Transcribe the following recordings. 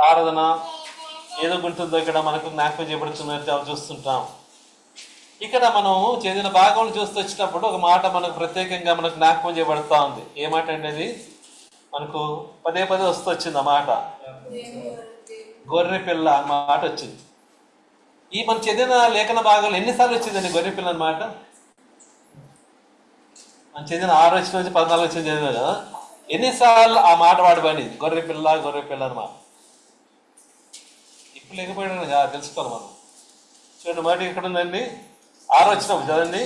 ఆరాధన ఏదో గుర్తుందో ఇక్కడ మనకు జ్ఞాపకం చేయబడుతున్నట్టు చూస్తుంటాం. ఇక్కడ మనం చదివిన భాగంలో చూస్తూ వచ్చినప్పుడు ఒక మాట మనకు ప్రత్యేకంగా మనకు జ్ఞాపకం చేయబడుతూ ఉంది. ఏ మాట అంటే అది మనకు పదే పదే వస్తూ వచ్చింది ఆ మాట, గొర్రె పిల్ల మాట వచ్చింది. ఈ మనం చదివిన లేఖన భాగంలో ఎన్నిసార్లు వచ్చిందండి గొర్రె పిల్ల అన్నమాట? మనం చదివిన 6 వచ్చిన నుంచి 14 వచ్చింది చదివిన కదా, ఎన్నిసార్లు ఆ మాట వాడబడింది? గొర్రె పిల్ల అన్నమాట. ఇప్పుడు లేకపోయాడు కదా, తెలుసుకోవాలి మనం. చూడండి మాట ఇక్కడ ఉందండి, 6 వచ్చినప్పుడు చదండి.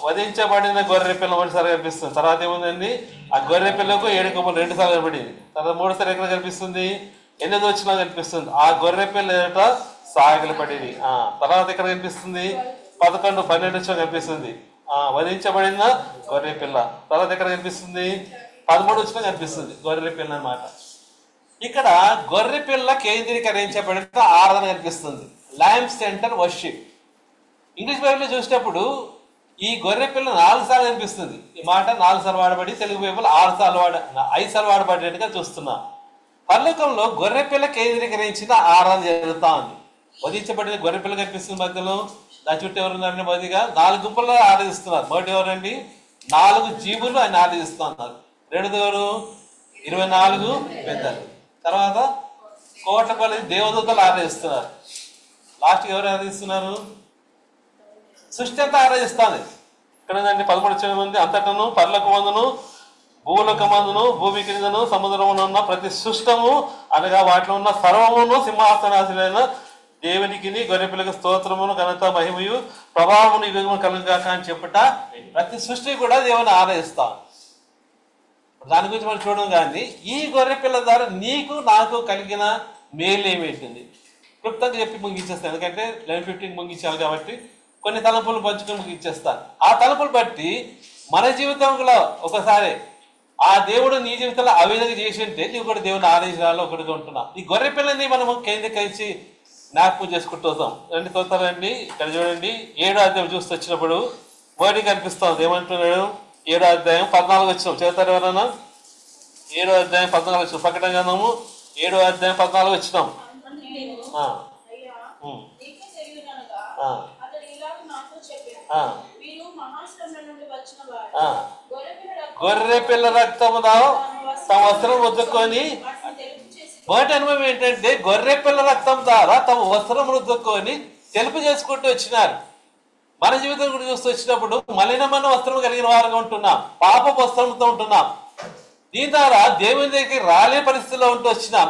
వధించబడిన గొర్రె పిల్ల ఒకటిసారి కనిపిస్తుంది. తర్వాత ఏముందండి, ఆ గొర్రె పిల్లకు 7 కొమ్ములు 2 సార్లు కనబడింది. తర్వాత 3 సార్లు ఎక్కడ కనిపిస్తుంది? 8 వచ్చినా కనిపిస్తుంది. ఆ గొర్రె పిల్ల ఎదుట సాగిలు పడేది. తర్వాత ఎక్కడ కనిపిస్తుంది? 11, 12 వచ్చినా కనిపిస్తుంది. వధించబడిన గొర్రె పిల్ల. తర్వాత ఎక్కడ కనిపిస్తుంది? 13 వచ్చినా కనిపిస్తుంది గొర్రె పిల్ల అన్నమాట. ఇక్కడ గొర్రె పిల్ల కేంద్రీకరించబడిన ఆరాధన కనిపిస్తుంది, ల్యాంప్ సెంటర్ వర్షిప్. ఇంగ్లీష్ బైబిల్లో చూసినప్పుడు ఈ గొర్రె పిల్ల 4 సార్లు కనిపిస్తుంది. ఈ మాట 4 సార్లు వాడబడి, తెలుగు బైబిల్ 5 సార్లు వాడబడినట్టుగా చూస్తున్నాం. పరలోకంలో గొర్రె పిల్ల కేంద్రీకరించిన ఆరాధన జరుగుతా ఉంది. వధించబడిన గొర్రె పిల్ల కనిపిస్తుంది మధ్యలో. దాని చుట్టూ ఎవరున్నారండి? మొదటిగా 4 గుంపుల్లో ఆరాధిస్తున్నారు. మొదటి ఎవరండి? 4 జీవులు ఆయన ఆరాధిస్తున్నారు. రెండోది ఎవరు? 24 పెద్దలు. తర్వాత కోట్ల కొలది దేవదూతలు ఆరాధిస్తున్నారు. లాస్ట్కి ఎవరు ఆరాధిస్తున్నారు? సృష్టి అంతా ఆరాధిస్తుంది. ఇక్కడ 13 మంది అంతటను పరలోకమందును భూలోకమందును భూమి క్రిందను సముద్రమును ఉన్న ప్రతి సృష్టము అనగా వాటిలో ఉన్న సర్వమును సింహాసనాశులైన దేవునికి గొర్రెపిల్లకి స్తోత్రమును ఘనత మహిమయు ప్రభావమును యుగము కలుగుగాక అని చెప్పుట ప్రతి సృష్టి కూడా దేవుని ఆరాధిస్తాం. దాని గురించి మనం చూడడం కానీ ఈ గొర్రె పిల్ల ద్వారా నీకు నాకు కలిగిన మేలు ఏమేంటుంది క్లుప్తంగా చెప్పి ముగించేస్తాను. ఎందుకంటే 11:15 ముగించాలి కాబట్టి కొన్ని తలంపులు పంచుకొని ముగించేస్తాను. ఆ తలంపులు బట్టి మన జీవితంలో ఒకసారి ఆ దేవుడు నీ జీవితంలో ఆ విధంగా చేసి ఉంటే నీవు కూడా దేవుని ఆరాధించాలో ఒకటిగా ఉంటున్నావు. ఈ గొర్రె పిల్లని మనము కేంద్రీకరించి జ్ఞాపకం చేసుకుంటూ వస్తాం. రండి తోతారండి. ఇక్కడ చూడండి 7వ అధ్యాయం చూస్తూ వచ్చినప్పుడు మొదటి కనిపిస్తుంది. ఏమంటున్నాడు? 7వ అధ్యాయం 14 వచ్చినాం. చదువుతారు ఎవరన్నా? 7వ అధ్యాయం 14 వచ్చినాం. ప్రకటన గ్రంథము 7వ అధ్యాయం 14 వచ్చినాం. గొర్రె పిల్ల రక్తము తమ వస్త్రం రుద్దుకొని, మొదటి అనుభవం ఏంటంటే గొర్రె పిల్ల రక్తం ద్వారా తమ వస్త్రం రుద్దుకొని తెలుపు చేసుకుంటూ వచ్చినారు. మన జీవితం కూడా చూస్తూ వచ్చినప్పుడు మలినమైన వస్త్రం కలిగిన వారుగా ఉంటున్నాం, పాప వస్త్రంతో ఉంటున్నాం. దీని ద్వారా దేవుని దగ్గరికి రాలే పరిస్థితిలో ఉంటూ వచ్చినాం.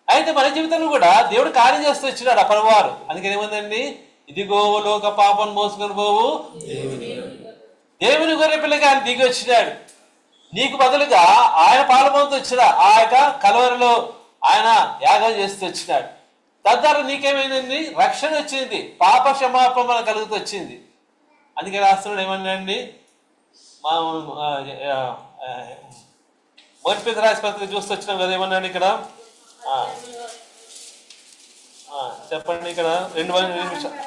అయితే మన జీవితంలో కూడా దేవుడు కార్యం చేస్తూ వచ్చినాడు ఆ పరవారు. అందుకని ఏముందండి, ఇదిగో లోక పాపం మోసుకొని పోవు దేవుని గొర్రె పిల్లగా ఆయన దిగి వచ్చినాడు. నీకు బదులుగా ఆయన పాల్పొందుతూ వచ్చినాడు. ఆ యొక్క కలవరిలో ఆయన యాగం చేస్తూ వచ్చినాడు. తద్వారా నీకేమైందండి? రక్షణ వచ్చింది, పాప క్షమాపణ కలుగుతూ వచ్చింది. అందుకే రాస్తున్నాడు ఏమన్నాండి, మా మొదటి పెద్ద రాష్ట్రపతిగా చూస్తూ వచ్చినాం కదా, ఏమన్నాడు ఇక్కడ చెప్పండి. ఇక్కడ 2 నిమిషాలు.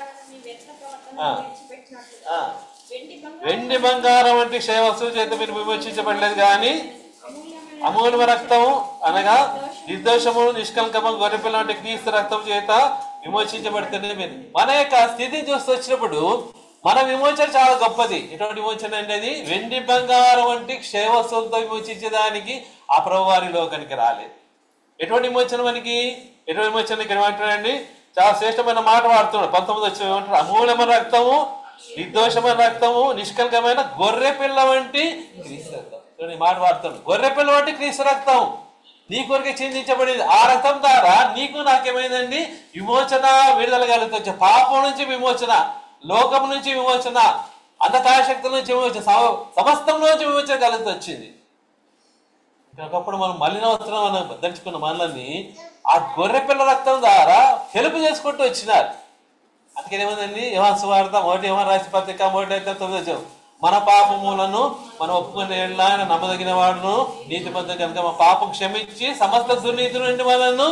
వెండి బంగారం వంటి క్షయ వస్తువు చేత మీరు విమోచించబడలేదు కానీ అమూల్య రక్తము అనగా నిర్దోషము నిష్కల్కము గొర్రెపిల్ల వంటి క్రీస్తు రక్తం చేత విమోచించబడితేనే మీరు. మన యొక్క స్థితిని చూస్తూ వచ్చినప్పుడు మన విమోచన చాలా గొప్పది. ఎటువంటి విమోచన అనేది? వెండి బంగారం వంటి క్షయ వస్తువులతో విమోచించడానికి ఆ ప్రభు వారి లోకానికి రాలేదు. ఎటువంటి విమోచన మనకి? ఎటువంటి విమోచన ఇక్కడ ఏమంటారండి? చాలా శ్రేష్టమైన మాట వాడుతున్నాడు. 19 వచ్చిన ఏమంటారు? అమూల్యమైన రక్తము, నిర్దోషమైన రక్తము, నిష్కల్కమైన గొర్రె పిల్ల వంటి క్రీస్తు రక్తం. మాట వాడుతున్నాడు. గొర్రె పిల్ల వంటి క్రీస్తు రక్తం నీ కొరకే చిందించబడింది. ఆ రక్తం ద్వారా నీకు నాకేమైందండి? విమోచన, విడుదల కలుగుతుంది. పాపం నుంచి విమోచన, లోకం నుంచి విమోచన, అంధకార శక్తుల నుంచి విమోచన, సమస్తంలో నుంచి విమోచన కలుగుతూ వచ్చింది. ఒకప్పుడు మనం మలిన వస్త్రం మనం ధరించుకున్న మనల్ని ఆ గొర్రె పిల్ల రక్తం ద్వారా తెలుపు చేసుకుంటూ వచ్చినారు. అందుకని ఏమైందండి? యోహాను సువార్త 1 యోహాను రాసిన పత్రిక 1:9 మన పాపములను మనం ఒప్పుకుని ఆయన నమ్మదగిన వాడును నీతిమంతుడు కనుక మా పాపం క్షమించి సమస్త దుర్నీతి నుండి మనను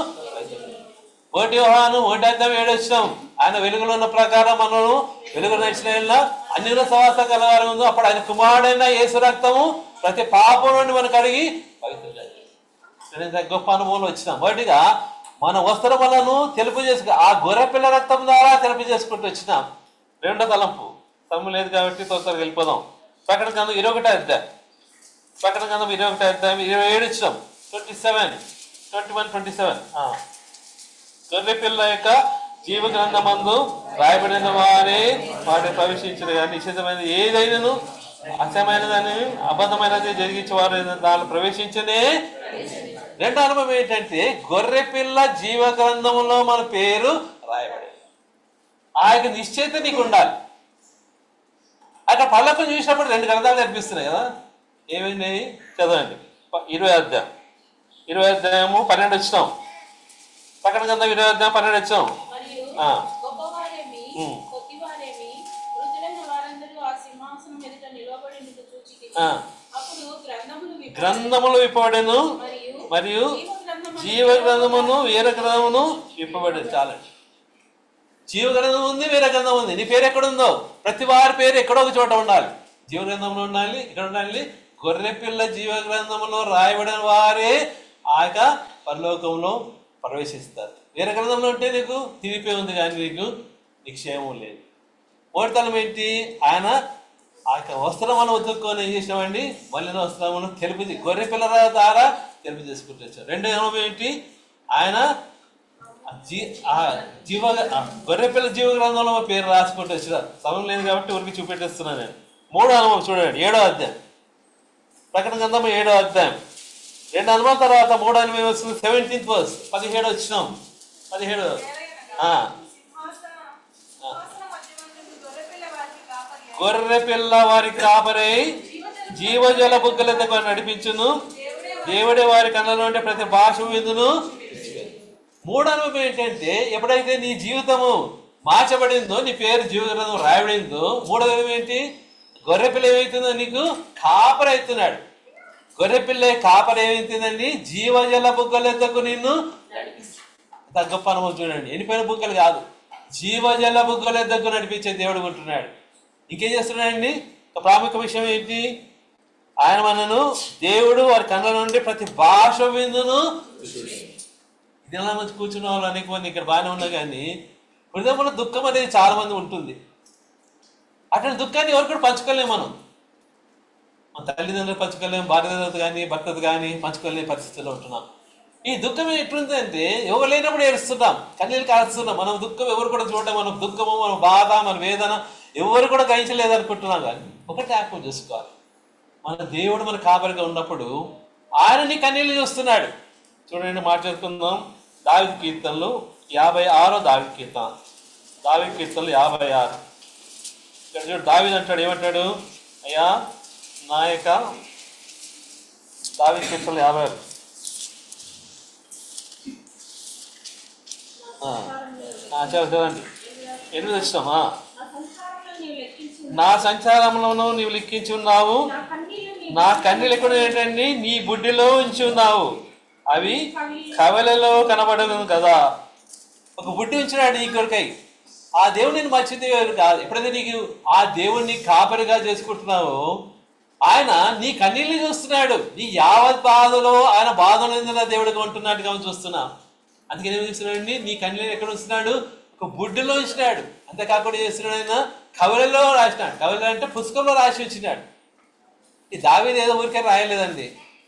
1 యోహాను 1:7 వచ్చినాం. ఆయన వెలుగులో ఉన్న ప్రకారం మనము వెలుగు నడిచిన అన్ని సవాస కలవారు ఉంది. అప్పుడు ఆయన కుమారుడైన యేసు రక్తము ప్రతి పాపం నుండి మనకు అడిగి పవిత్రులు. నేను గొప్ప అనుభవంలో వచ్చినాం. మొదటిగా మన వస్త్రములను తెలుపు చేసుకు ఆ గొర్రెపిల్ల రక్తం ద్వారా తెలుపు చేసుకుంటూ వచ్చినాం. రెండో తలంపు తమ్ము లేదు కాబట్టి తొందరగా వెళ్ళిపోదాం. ప్రకటన గ్రంథం 21 అధ్యాయం, ప్రకటన గ్రంథం 21 అధ్యాయం 27 ఇచ్చినాం. 21-27 గొర్రెపిల్ల యొక్క జీవ గ్రంథమందు రాయబడిన వారే వాటి ప్రవేశించిన కానీ నిశ్చితమైనది ఏదైనాను అసమైనదని అబద్ధమైనది జరిగించే వారు దానిలో ప్రవేశించనే. రెండో అనుభవం ఏంటంటే గొర్రెపిల్ల జీవ గ్రంథంలో మన పేరు రాయబడేది. ఆ యొక్క నిశ్చయిత నీకు ఉండాలి. అక్కడ పళ్ళకు చూసినప్పుడు 2 గ్రంథాలు కనిపిస్తున్నాయి కదా, ఏమైనాయి చదవండి. 20 అధ్యాయం 12 వచ్చినాం. ప్రకటన గ్రంథం 20 అధ్యాయం 12 వచ్చాం. గ్రంథములు విప్పబడెను మరియు జీవ గ్రంథమును వేరే గ్రంథమును విప్పబడేది. చాలండి. జీవ గ్రంథం ఉంది, వేరే గ్రంథం ఉంది. నీ పేరు ఎక్కడుందో ప్రతి వారి పేరు ఎక్కడో ఒక చోట ఉండాలి. జీవ గ్రంథంలో ఉండాలి, ఇక్కడ ఉండాలి. గొర్రెపిల్ల జీవ గ్రంథంలో రాయబడిన వారే ఆ యొక్క పరలోకంలో ప్రవేశిస్తారు. వేరే గ్రంథంలో ఉంటే నీకు తిరిపే ఉంది కానీ నీకు నిక్షేమం లేదు. మూడతనం ఏంటి? ఆయన ఆ యొక్క వస్త్రమును ఉతుక్కొని ఏం చేసినామండి, మళ్ళీ వస్త్రమును తెలుపు గొర్రెపిల్ల ద్వారా తెలుపు చేసుకుంటూ వచ్చారు. రెండో అనుభవం ఏంటి? ఆయన గొర్రెపిల్ల జీవ గ్రంథంలో పేరు రాసుకుంటూ వచ్చారు. సమయం లేదు కాబట్టి ఊరికి చూపెట్టేస్తున్నాను నేను. మూడో అనుభవం చూడండి, 7వ అధ్యాయం, ప్రకటన గ్రంథం 7వ అధ్యాయం. 2 అనుభవం తర్వాత 3వ అనుభవం వస్తుంది. 17th verse 17 వచ్చినాం. 17 గొర్రెపిల్ల వారి కాపరై జీవజల బుగ్గలతో నడిపించును, దేవుడే వారి కళ్ళలో ఉంటే ప్రతి భాష విందును. మూడో అనుభవం ఏంటంటే ఎప్పుడైతే నీ జీవితము మార్చబడిందో, నీ పేరు జీవితం రాయబడిందో, మూడో అనుభవం ఏంటి? గొర్రెపిల్ల ఏమవుతుందో నీకు కాపరి అవుతున్నాడు. గొర్రెపిల్ల కాపరి ఏమవుతుందండి? జీవజల బుగ్గలెద్దకు నిన్ను నడిపిస్తుంది. గొప్ప అనుభవం చూడండి. ఎనిపోయిన బుగ్గలు కాదు, జీవజల బుగ్గలెద్దకు నడిపించే దేవుడు ఉంటున్నాడు. ఇంకేం చేస్తున్నాడండి? ఒక ప్రాముఖ్య విషయం ఏంటి? ఆయన మనను దేవుడు వారి కళ్ళ నుండి ప్రతి భాష విందును. ఇది ఎలా మంచి కూర్చున్న వాళ్ళు అనేక మంది ఇక్కడ బాగానే ఉన్నా కానీ హృదయంలో దుఃఖం అనేది చాలా మంది ఉంటుంది. అటువంటి దుఃఖాన్ని ఎవరు కూడా పంచుకోలేము. మన తల్లిదండ్రులు పంచుకోలేము, భార్యతో కానీ భర్తతో కానీ పంచుకోలేని పరిస్థితుల్లో ఉంటున్నాం. ఈ దుఃఖం ఎట్లుంది అంటే ఎవరు లేనప్పుడు ఏడుస్తున్నాం, కన్నీళ్ళు కారుస్తున్నాం. మనం దుఃఖం ఎవరు కూడా చూడటం, మన దుఃఖము, మన బాధ, మన వేదన ఎవరు కూడా గ్రహించలేదు అనుకుంటున్నాం. కానీ ఒకటి జ్ఞాపకం చేసుకోవాలి, మన దేవుడు మన కాపరిగా ఉన్నప్పుడు ఆయన నీ కన్నీళ్ళు చూస్తున్నాడు. చూడండి, మాట్లాడుకుందాం. దావీదు కీర్తనలు 56. దావీదు కీర్తనలు 56. ఇక్కడ చూడు, దావీదు అంటాడు, ఏమంటాడు? అయ్యా నా యొక్క దావీదు కీర్తనలు 56 చదవండి. 8 వచ్చినామా? నా సంచారంలోనూ నీవు లెక్కించి ఉన్నావు, నా కన్నీళ్ళు ఎక్కడ ఏంటండి నీ బుడ్డిలో ఉంచి ఉన్నావు, అవి కవలలో కనబడదు కదా. ఒక బుడ్డి ఉంచినాడు నీ కొరకై. ఆ దేవుడిని మర్చితే కాదు. ఎప్పుడైతే నీకు ఆ దేవుడిని కాపరిగా చేసుకుంటున్నావో ఆయన నీ కన్నీళ్ళు చూస్తున్నాడు. నీ యావత్ బాధలో ఆయన బాధలో దేవుడిగా ఉంటున్నట్టుగా చూస్తున్నా. అందుకని ఏం చూస్తున్నాడండి? నీ కన్నీళ్ళు ఎక్కడ ఉంచున్నాడు? ఒక బుడ్డిలో ఉంచినాడు. అంతేకాకుండా చేస్తున్నాడు, ఆయన కవలలో రాసినాడు. కవల అంటే పుస్తకంలో రాసి వచ్చినాడు. ఈ దావీదు ఏదో ఊరికే రాయలేదండి.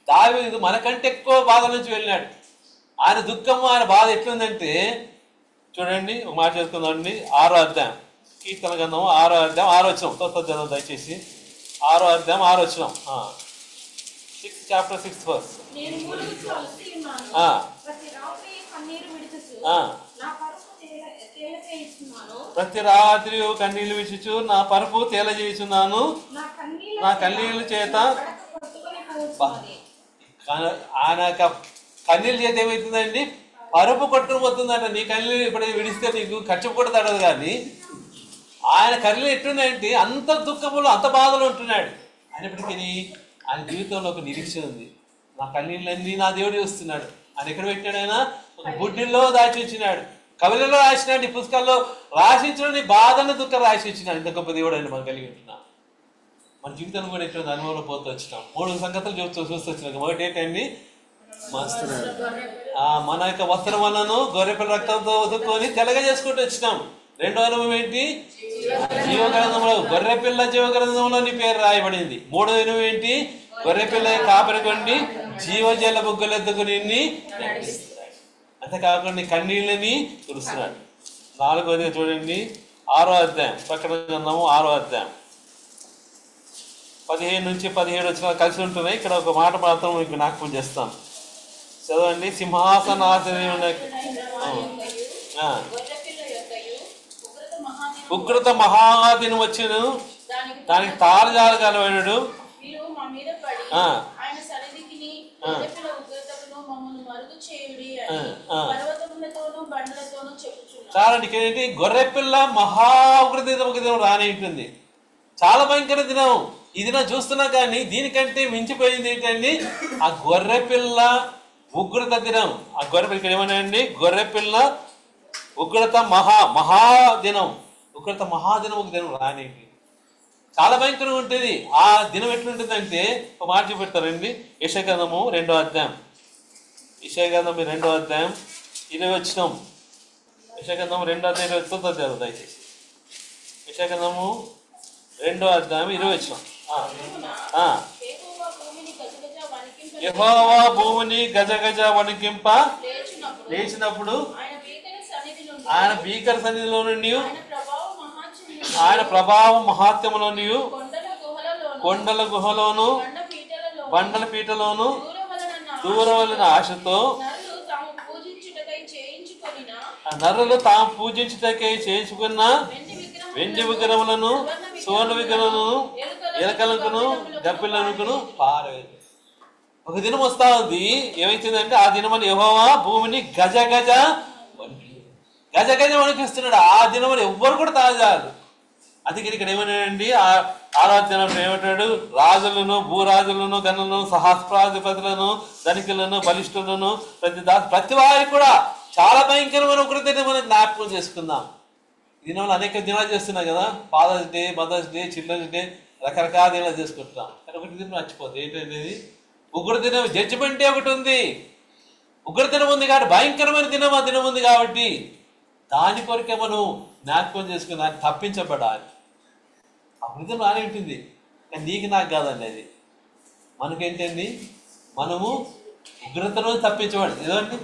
దావీదు మనకంటే ఎక్కువ బాధ నుంచి వెళ్ళినాడు. ఆయన దుఃఖము, ఆయన బాధ ఎట్లుందంటే చూడండి, ఒక మాట చేసుకుందామండి. 6వ అధ్యాయం కీర్తన గ్రంథము 6వ అధ్యాయం 6 వచ్చినాం. చదువు దయచేసి. 6వ అధ్యాయం 6 వచ్చినాం. 6th chapter 6th verse. ప్రతి రాత్రి కన్నీళ్లు విడుచుచు నా పరుపు తేలజేయుచున్నాను, నా కన్నీళ్ళ చేత. ఆయన కన్నీళ్ళు చేత ఏమవుతుందండి? పరుపు కొట్టుకుపోతుందంట. నీ కన్నీళ్ళు ఎప్పుడైతే విడిస్తే నీకు ఖర్చు కూడా తడదు. కానీ ఆయన కన్నీళ్ళు ఎట్లున్నాయంటే అంత దుఃఖములు, అంత బాధలు ఉంటున్నాడు. అయినప్పటికీ ఆయన జీవితంలో ఒక నిరీక్షణ ఉంది. నా కన్నీళ్ళన్నీ నా దేవుడు చూస్తున్నాడు. ఆయన ఎక్కడ పెట్టాడు? ఆయన ఒక బుడ్డిలో దాచి ఉంచినాడు, కవిలలో రాసినాడు, ఈ పుస్తకాల్లో రాసించడం, నీ బాధను దుఃఖం రాసి ఇచ్చినాడు. ఇంత గొప్ప దేవుడు అని మనం కలిగి ఉంటున్నాం. మన జీవితాన్ని కూడా ఎటువంటి అనుభవంలో పోతూ వచ్చినాం. 3 సంగతులు చూస్తూ వచ్చినాం. ఒకటి ఏంటండి? మస్తున్నాడు. మన యొక్క వస్త్రములను గొర్రెపిల్ల రక్తంతో ఉతుక్కొని తెల్లగా చేసుకుంటూ వచ్చినాం. రెండో అనుభవం ఏంటి? జీవగ్రంథంలో గొర్రెపిల్ల జీవగ్రంథంలో నీ పేరు రాయబడింది. మూడో అనుభవం ఏంటి? గొర్రెపిల్ల కాపరి కొండి జీవజల బుగ్గలెత్తుకుని అంతేకాకుండా నీ కన్నీళ్ళని తుడుస్తున్నాడు. నాలుగోది చూడండి, 6వ అధ్యాయం ప్రకటన గ్రంథము 6వ అధ్యాయం 15 నుంచి 17 వచ్చిన కలిసి ఉంటున్నాయి. ఇక్కడ ఒక మాట మాత్రం మీకు జ్ఞాపకం చేస్తాను, చదవండి. సింహాసనాసన ఉగ్రత మహాదినం వచ్చును, దానికి తాళజాలు కలవాడు. చాలండి. ఏంటి? గొర్రెపిల్ల మహా ఉగ్రత దినం రాని ఉంటుంది. చాలా భయంకర దినం. ఈ దినం చూస్తున్నా కానీ దీనికంటే మించిపోయింది ఏంటండి? ఆ గొర్రెపిల్ల ఉగ్రత దినం. ఆ గొర్రెపిల్ల ఇక్కడ ఏమన్నాయండి? గొర్రెపిల్ల ఉగ్రత మహాదినం. ఉగ్రత మహాదినం ఒక దినం రానేటి చాలా భయంకరంగా ఉంటుంది. ఆ దినం ఎట్లుంటుందంటే ఒక మాట చూపెడతారండి. యెషయా గ్రంథము 2వ అధ్యాయం, యెషయా గ్రంథం 2వ అధ్యాయం 20 వచనం. యెషయా గ్రంథము 2వ అధ్యాయం 20 వచనం దయచేసి. యెషయా గ్రంథము 2వ అధ్యాయం 20 వచనం. యెహోవా భూమిని గజగజ వణికింప లేచినప్పుడు ఆయన భీకర సన్నిధిలో నుండి, ఆయన ప్రభావం మహాత్యములో కొండల గుహలోను బండల పీటలోను దూరం వలన ఆశతో నరులు తాము పూజించుటకై చేయించుకున్న వెండి విగ్రహములను సువర్ణ విగ్రహములను ఎలకలకును గప్పిలకును పారవేది. ఒక దినం వస్తా ఉంది. ఏమైతుందంటే ఆ దినమని యెహోవా భూమిని గజ గజ వణికిస్తున్నాడు. ఆ దినమని ఎవ్వరు కూడా తాజారు. అందుకే ఇక్కడ ఏమన్నాడండి? ఆరాధన ఏమంటాడు? రాజులను భూరాజులను గనులను సహస్రాధిపతులను ధనికులను బలిష్ఠులను ప్రతి వారికి కూడా చాలా భయంకరమైన ఉగ్రతని మనం జ్ఞాపకం చేసుకుందాం. ఈ దినంలో అనేక దినాలు చేస్తున్నాం కదా. Father's day, mother's day, children's day, రకరకాల దినాలు చేసుకుంటున్నాం. కానీ ఒకటి దినం మర్చిపోతుంది. ఏంటనేది? ఉగ్రదినం జడ్జిమెంటే ఒకటి ఉంది. ఉగ్రదినం ఉంది కాబట్టి, భయంకరమైన దినం ఆ దినం ఉంది కాబట్టి దాని కొరకే మనం జ్ఞాపకం చేసుకుని దాన్ని తప్పించబడాలి. అమృతం రానే ఉంటుంది. కానీ నీకు నాకు కాదండి అది. మనకేంటండి? మనము ఉగ్రతను తప్పించబడి ఏదండి?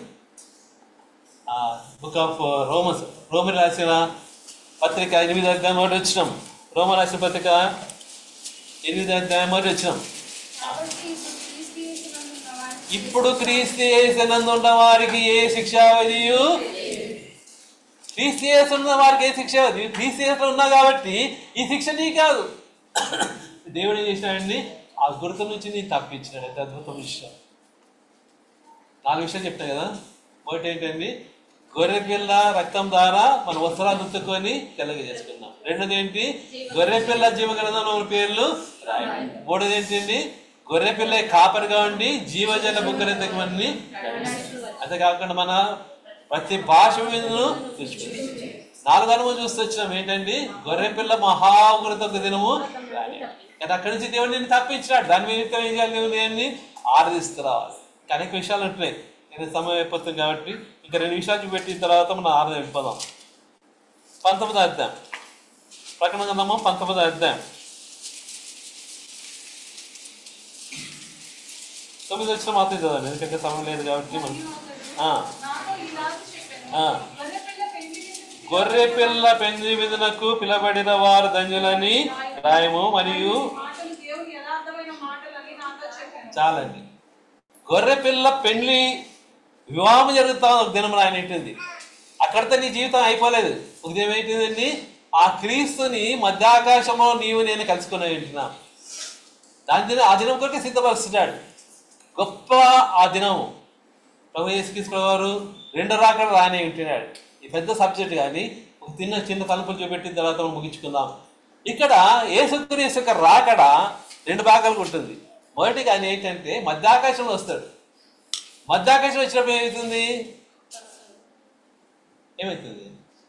బుక్ ఆఫ్ రోమన్ రాసిన పత్రిక 8వ అధ్యాయం మొదటి వచ్చినాం. రోమన్ రాసిన పత్రిక 8వ అధ్యాయం మొదటి వచ్చినాం. ఇప్పుడు క్రీస్తు యేసునందు ఉన్న వారికి ఏ శిక్ష విధియు, క్రీస్తు యేసు ఉన్న వారికి ఏ శిక్ష, క్రీస్తు యేసులో ఉన్నా కాబట్టి ఈ శిక్ష నీ కాదు. దేవుడు ఏం చేసినాడండి? ఆ గుర్తు నుంచి నీ తప్పించినాడు. ఎంత అద్భుతం విషయం. 4 విషయాలు చెప్తాను కదా. ఒకటి ఏంటండి? గొర్రెపిల్ల రక్తం ద్వారా మన వస్త్రాలు ఉత్తుకొని తెల్లగా చేసుకున్నాం. రెండోది ఏంటి? గొర్రెపిల్ల జీవగ్రంథంలో పేర్లు రాయండి. మూడోది ఏంటండి? గొర్రెపిల్ల కాపరిగా ఉండి జీవజల బుగ్గలెత్తకమని. అంతేకాకుండా మన ప్రతి భాష మీదను చూసుకుంటాం. 4 అనుభవం చూస్తూ వచ్చినాం. ఏంటండి? గొర్రెపిల్ల మహా ఉగ్రత ఒక దినము రాని. కానీ అక్కడి నుంచి దేవుడు నిన్ను తప్పించినాడు. దాని మీద ఏం చేయాలి? దేవుని ఆరాధిస్తురావాలి. అనేక విషయాలు ఉంటున్నాయి. నేను సమయం అయిపోతుంది కాబట్టి ఇంకా 2 విషయాలు చూపెట్టిన తర్వాత మనం ఆరాధన వెళ్ళిపోదాం. 19వ అధ్యాయం ప్రకటన గ్రంథము 19వ అధ్యాయం 9 వచ్చిన మాత్రం చదవండి, ఎందుకంటే సమయం లేదు కాబట్టి మనం. గొర్రెపిల్ల పెండ్లి విధులకు పిలబడిన వారు ధన్యులని రాయము. మరియు చాలండి. గొర్రెపిల్ల పెండ్లి వివాహం జరుగుతా ఒక దినం రాయనింటుంది. అక్కడితో నీ జీవితం అయిపోలేదు. ఒక దినం ఏంటిదండి? ఆ క్రీస్తుని మధ్యాకాశంలో నీవు నేను కలుసుకుని వింటున్నా. ఆ దినం కొరకు సిద్ధపరుస్తున్నాడు. గొప్ప ఆ దినము ప్రభు యేసుక్రీస్తు వారు 2 రాకడ రానే ఉంటున్నాడు. ఈ పెద్ద సబ్జెక్ట్ కానీ ఒక చిన్న తలుపులు చూపెట్టిన తర్వాత మనం ముగించుకుందాం. ఇక్కడ యేసుక్రీస్తు యొక్క రాకడ 2 భాగాలకు ఉంటుంది. మొదటి కానీ ఏంటంటే మధ్యాకాశంలో వస్తాడు. మధ్యాకాశం వచ్చినప్పుడు ఏమవుతుంది?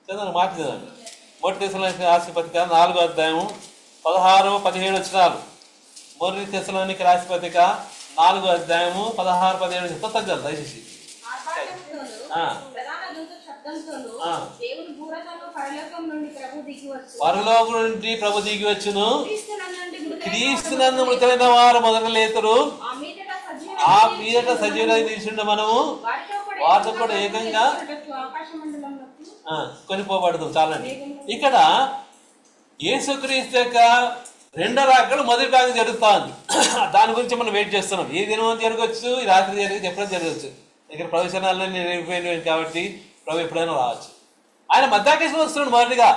చదవండి, మాట చదవండి. మొదటి తెస్సలోనికీ రాసిన పత్రిక 4వ అధ్యాయము 16-17 వచనాలు. మొదటి తెస్సలోనికీ రాసిన పత్రిక 4వ అధ్యాయము 16-17 చదవాలి దయచేసి. పరలోకం నుండి ప్రభు దిగి వచ్చును, క్రీస్తునందు మృతులైన వారు మొదట లేతురు, ఆ మీదట సజీవులై నిలిచిండు మనము వారితో కూడా ఏకంగా కొనిపోబడదు. చాలండి. ఇక్కడ యేసుక్రీస్తు యొక్క రెండో రాకడ మొదటి భాగం జరుగుతుంది. దాని గురించి మనం వెయిట్ చేస్తున్నాం. ఏ దినం జరగవచ్చు, ఈ రాత్రి జరిగి ఎప్పుడైనా జరగవచ్చు. ఇక్కడ ప్రవచనాల్లో నేను కాబట్టి ప్రభు ఎప్పుడైనా రావచ్చు. ఆయన మధ్యాకాశం వస్తున్నాడు. మొదటిగా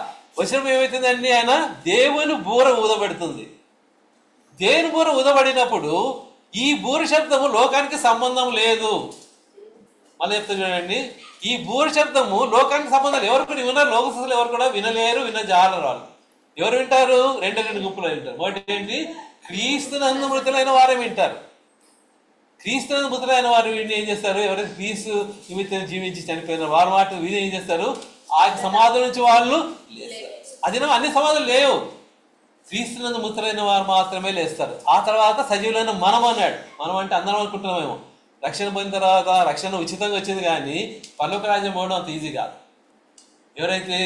వచ్చినప్పుడు ఏమవుతుందండి, ఆయన దేవుని బూర ఊదబడుతుంది. దేవుని బూర ఊదబడినప్పుడు ఈ బూర శబ్దము లోకానికి సంబంధం లేదు. మళ్ళీ చెప్తా చూడండి, ఈ బూర శబ్దము లోకానికి సంబంధం ఎవరు కూడా వినరు. లోకస్తులు ఎవరు కూడా వినలేరు, వినజాలరు. వాళ్ళు ఎవరు వింటారు? రెండు గుంపులు వింటారు. ఒకటి ఏంటి, క్రీస్తునందు మృతులైన వారే వింటారు. క్రీస్తునందు మృతులైన వారు విని ఏం చేస్తారు? ఎవరైతే క్రీస్తు నిమిత్తం జీవించి చనిపోయిన వారి మాట విని ఏం చేస్తారు? ఆ సమాధుల నుంచి వాళ్ళు అది అన్ని సమాధులు లేవు, క్రీస్తునందు మృతులైన వారు మాత్రమే లేస్తారు. ఆ తర్వాత సజీవులైన మనం అన్నాడు. మనం అంటే అందరం అనుకుంటున్నామేమో, రక్షణ పొందిన తర్వాత రక్షణ ఉచితంగా వచ్చింది, కానీ పరలోక రాజ్యం పోవడం అంత ఈజీ కాదు. ఎవరైతే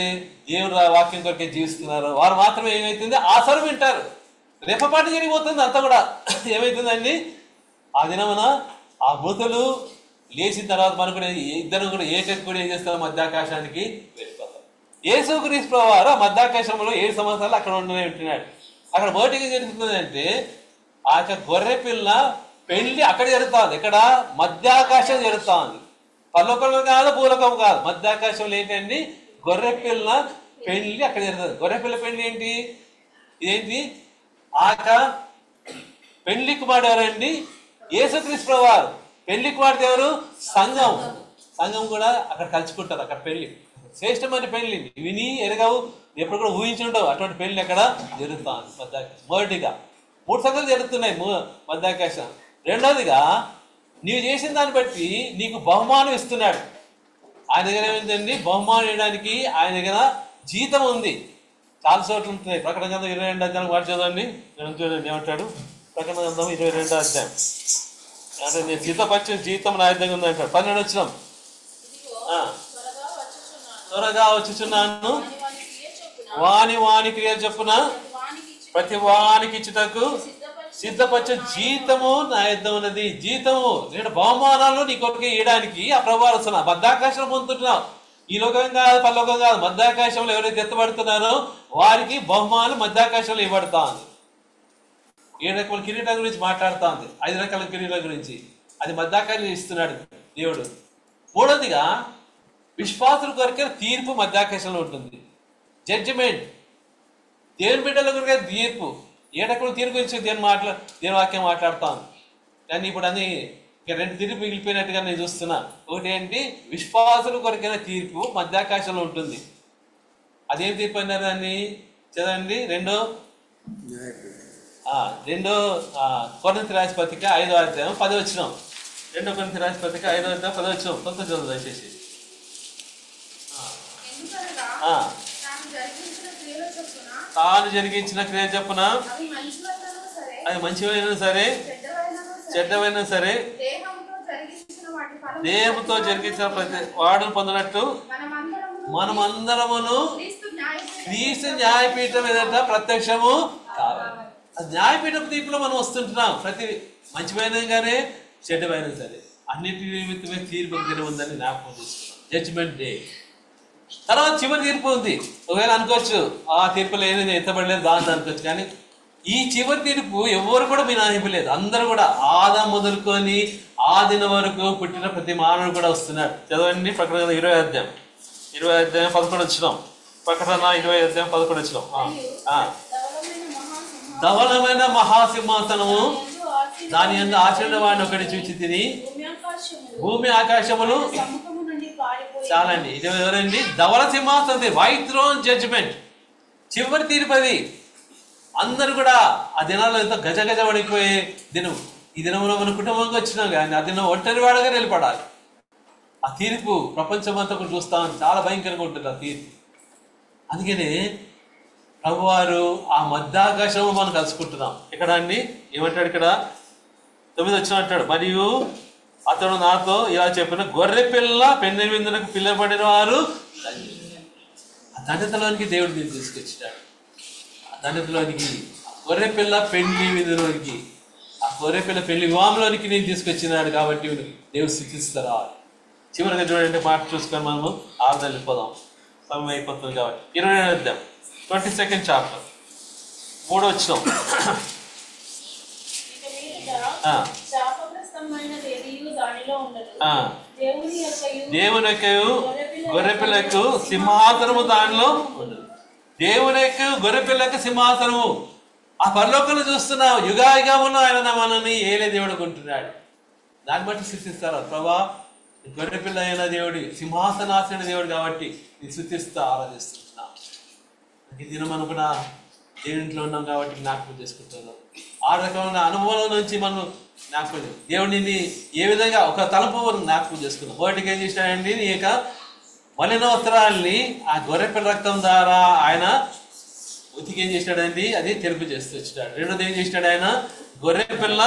దేవుడు వాక్యం కొరకే జీవిస్తున్నారో వారు మాత్రమే ఏమవుతుంది, ఆ స్వరం వింటారు. రేపపాటు జరిగిపోతుంది అంతా కూడా. ఏమవుతుందండి, ఆ దినమున ఆ మృతులు లేచిన తర్వాత మనం కూడా ఇద్దరు కూడా కూడా ఏం చేస్తారు? మధ్యాకాశానికి వెళ్ళిపోతారు. యేసుక్రీస్తు వారు ఆ మధ్యాకాశంలో 7 సంవత్సరాలు అక్కడ ఉంటున్నాడు. అక్కడ మొదటిగా జరుగుతుందంటే ఆ యొక్క గొర్రె పిల్ల పెళ్లి అక్కడ జరుగుతుంది. ఇక్కడ మధ్యాకాశం జరుగుతుంది. పరలోకంలో కాదు, భూలోకం కాదు, మధ్యాకాశంలో ఏంటండి, గొర్రె పిల్ల పెళ్లి అక్కడ జరుగుతుంది. గొర్రె పిల్ల పెళ్లి ఏంటి? ఇదేంటి? ఆక పెళ్లి కుమారుడు ఎవరండి? యేసుక్రీస్తు వారు. పెళ్లి కుమార్తె ఎవరు? సంఘం. సంఘం కూడా అక్కడ కలుసుకుంటారు. అక్కడ పెళ్లి శ్రేష్టమైన పెళ్లి విని ఎరగవు, ఎప్పుడు కూడా ఊహించుండవు. అటువంటి పెళ్లి అక్కడ జరుగుతుంది మధ్యాకాశం. మొదటిగా 3 సంగతులు జరుగుతున్నాయి మధ్యాకాశం. రెండవదిగా నీవు చేసిన దాన్ని బట్టి నీకు బహుమానం ఇస్తున్నాడు. ఆయన దగ్గర ఏమైందండి, బహుమానం ఇవ్వడానికి ఆయన దగ్గర జీతం ఉంది. చాలా చోట్ల ఉంటున్నాయి. ప్రకటన గ్రంథం 22 అధ్యాయం వాడు చదవండి. చూడండి ఏమంటాడు. ప్రకటన గ్రంథం 22 అధ్యాయం అంటే నేను జీతపరిచిన జీతం నా దగ్గర ఉంది అంటాడు. 12 వచ్చినాం. త్వరగా వచ్చుచున్నాను, వాని క్రియ చొప్పున ప్రతి వానికి ఇచ్చుటకు సిద్ధపరిచే జీతము నా యుద్ధం ఉన్నది. జీతము నేను బహుమానాలు నీ కొరకు ఇవ్వడానికి ఆ ప్రభావం మధ్యాకాశం పొందుతున్నావు. ఈ లోకం కాదు, పరలోకం కాదు, మధ్యాకాశంలో ఎవరైతే ఎత్తబడుతున్నారో వారికి బహుమానం మధ్యాకాశంలో ఇవ్వబడతా ఉంది. 7 రకాల కిరీటాల గురించి మాట్లాడుతా ఉంది. 5 రకాల కిరీటాల గురించి అది మధ్యాకాశం ఇస్తున్నాడు దేవుడు. మూడవదిగా విశ్వాసుల కొరకే తీర్పు మధ్యాకాశంలో ఉంటుంది. జడ్జిమెంట్, దేవుని బిడ్డల కొరకే తీర్పు. 7 రకాల తీర్పు గురించి దేవుని వాక్యం మాట్లాడుతా ఉంది. కానీ ఇప్పుడు అన్ని ఇక 2 తీర్పు మిగిలిపోయినట్టుగా నేను చూస్తున్నా. ఒకటి ఏంటి, విశ్వాసుల కొరకైన తీర్పు మధ్యాకాశంలో ఉంటుంది. అదేం తీర్పు అన్నారు దాన్ని చదవండి. రెండో కొరింథీ రాసిన పత్రిక 5వ అధ్యాయం 10 వచనం. 2 కొరింథీ రాసిన పత్రిక 5వ అధ్యాయం 10 వచనం. కొంత చదువు దయచేసి. తాను జరిగించిన క్రియ చొప్పున అది మంచివైనా సరే చెడ్డవైనా సరే దేహంతో జరిగించిన ప్రతి వాడును పొందినట్టు మనమందరమును క్రీస్తు న్యాయపీఠం ఏదంట ప్రత్యక్షము కావాలి. న్యాయపీఠం తీర్పులో మనం వస్తుంటున్నాం. ప్రతి మంచివైనా కానీ చెడ్డవైనా సరే అన్నింటి నిమిత్తమే తీర్పు దినం ఉందని జ్ఞాపకం తీసుకున్నాం. Judgement day. తర్వాత చివరి తీర్పు ఉంది. ఒకవేళ అనుకోవచ్చు ఆ తీర్పులో ఏదైనా ఎత్తబడలేదు దాని అనుకోవచ్చు, కానీ ఈ చివరి తీర్పు ఎవరు కూడా మినహాయింపలేదు. అందరూ కూడా ఆదాము మొదలుకొని ఆ దినం వరకు పుట్టిన ప్రతి మానవుడు కూడా వస్తున్నాడు. చదవండి. ప్రకటన 20 అధ్యాయం 11 వచ్చినాం. ప్రకటన 20 అధ్యాయం 11 వచ్చినాం. ధవలమైన మహాసింహాసనము దాని యందు ఆచరణ వాడిని ఒకటి చూచి తిని భూమి ఆకాశములు చాలండి. ఇది ఎవరండి? ధవల సింహాసనం, వైట్ థ్రోన్ జడ్జిమెంట్, చివరి తీర్పది. అందరు కూడా ఆ దినాల్లో ఎంతో గజ పడిపోయే దినం. ఈ దినంలో మన కుటుంబంగా వచ్చినాం, కానీ ఆ దినం ఒంటరి వాడగా నిలబడాలి. ఆ తీర్పు ప్రపంచం అంతా కూడా చూస్తాం. చాలా భయంకరంగా ఉంటుంది ఆ తీర్పు. అందుకనే ప్రభువారు ఆ మధ్యాకాశంలో మనం కలుసుకుంటున్నాం. ఇక్కడ అండి ఏమంటాడు ఇక్కడ, 9 వచ్చిన అంటాడు, మరియు అతడు నాతో ఇలా చెప్పిన, గొర్రె పిల్ల పెండ్లి విందులకు పిల్లబడిన వారు. ఆ ధన్యతలోనికి దేవుడు దీన్ని తీసుకొచ్చినాడు. ఆ ధన్యతలోనికి, గొర్రె పిల్ల పెండ్లి విందులోనికి, ఆ గొర్రె పిల్ల పెళ్లి వివాహంలోనికి నేను తీసుకొచ్చినాడు. కాబట్టి దేవుడు స్థుతిస్తారా. చివరిగా చూడండి, మాట చూసుకొని మనము ఆరుదలు వెళ్ళిపోదాం, సమయం అయిపోతుంది కాబట్టి. 22వ అధ్యాయం 22nd చాప్టర్ 3వ వచనం. దేవుని యొక్క గొర్రెపిల్లకు సింహాసనము దానిలో ఉండదు. దేవుని యొక్క గొర్రెపిల్లకు సింహాసనము. ఆ పరలోకంలో చూస్తున్నావు, యుగాయుగములో ఆయన మనల్ని ఏలే దేవుడు కొంటున్నాడు. దాన్ని బట్టి స్థుతిస్తారు. ప్రభా, గొర్రెపిల్ల అయిన దేవుడి, సింహాసనాసన దేవుడు కాబట్టి నేను స్థుతిస్తూ ఆరాధిస్తున్నాం. ఈ దినం అనుకున్న దేవునింట్లో ఉన్నాం కాబట్టి జ్ఞాపకం చేసుకుంటున్నాం. ఆ రకమైన అనుభవం నుంచి మనం జ్ఞాపకం, దేవుడిని ఏ విధంగా ఒక తలుపు జ్ఞాపకం చేసుకున్నాం. ఒకటికి ఏం చేసినాడండి, నీ యొక్క మలిన వస్త్రాలని ఆ గొర్రెపిల్ల రక్తం ద్వారా ఆయన ఉతికి ఏం చేసినాడండి, అది తెలుపు చేస్తూ వచ్చినాడు. రెండోది ఏం చేసినాడు, ఆయన గొర్రెపిల్ల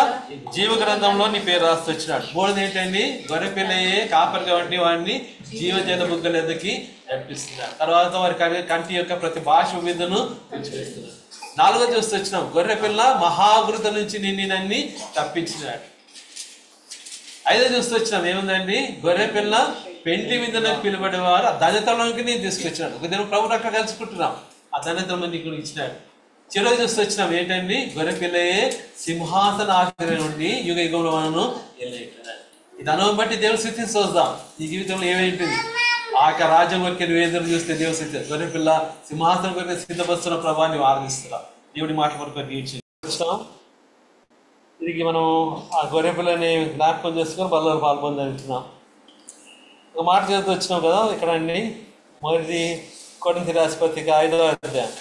జీవ గ్రంథంలో నీ పేరు రాస్తూ వచ్చినాడు. మూడోది ఏంటండి, గొర్రెపిల్లయే కాపరి కాబట్టి వాడిని జీవజల బుగ్గల ఎద్దకి నడిపిస్తున్నాడు. తర్వాత వారి కంటి యొక్క ప్రతి భాష విధును తెచ్చివేస్తున్నాడు. నాలుగోది చూస్తూ వచ్చినాం, గొర్రెపిల్ల మహావృత నుంచి నన్ను తప్పించినాడు. ఐదో చూస్తూ వచ్చినాం, ఏముందండి, గొర్రెపిల్ల పెండ్లి విందులకు పిలువబడేవారు ఆ ధన్యతలోకి నేను తీసుకొచ్చినాడు. ఒక దినం ప్రభు అక్కడ కలుసుకుంటున్నాం, ఆ ధన్యతలో నీకు ఇచ్చినాడు. చివరి చూస్తూ వచ్చినాం, ఏంటండి, గొర్రెపిల్లయే సింహాసన ఆశ్రయం నుండి యుగ యుగంలో మనను వెళ్ళేట్టున్నాడు. ఇది అనుభవం బట్టి దేవుడు స్థితి చూద్దాం. ఈ జీవితంలో ఏమైంటుంది, ఆ రాజ్యం వరకు నువ్వు ఎదురు చూస్తే దేవుడు స్థితి, గొర్రెపిల్ల సింహాసనం కొరకు సిద్ధపరుస్తున్న ప్రభావాన్ని ఆరాధిస్తున్నాం. దేవుడి మాట వరకు చూస్తాం. తిరిగి మనం ఆ గొర్రెపిల్లని జ్ఞాపకం చేసుకొని బలలో పాల్పొందుతున్నాం. ఒక మాట చదువుతూ వచ్చినాం కదా ఇక్కడ అండి. మొదటి కొరింథీ రాసిన పత్రిక 5వ అధ్యాయం,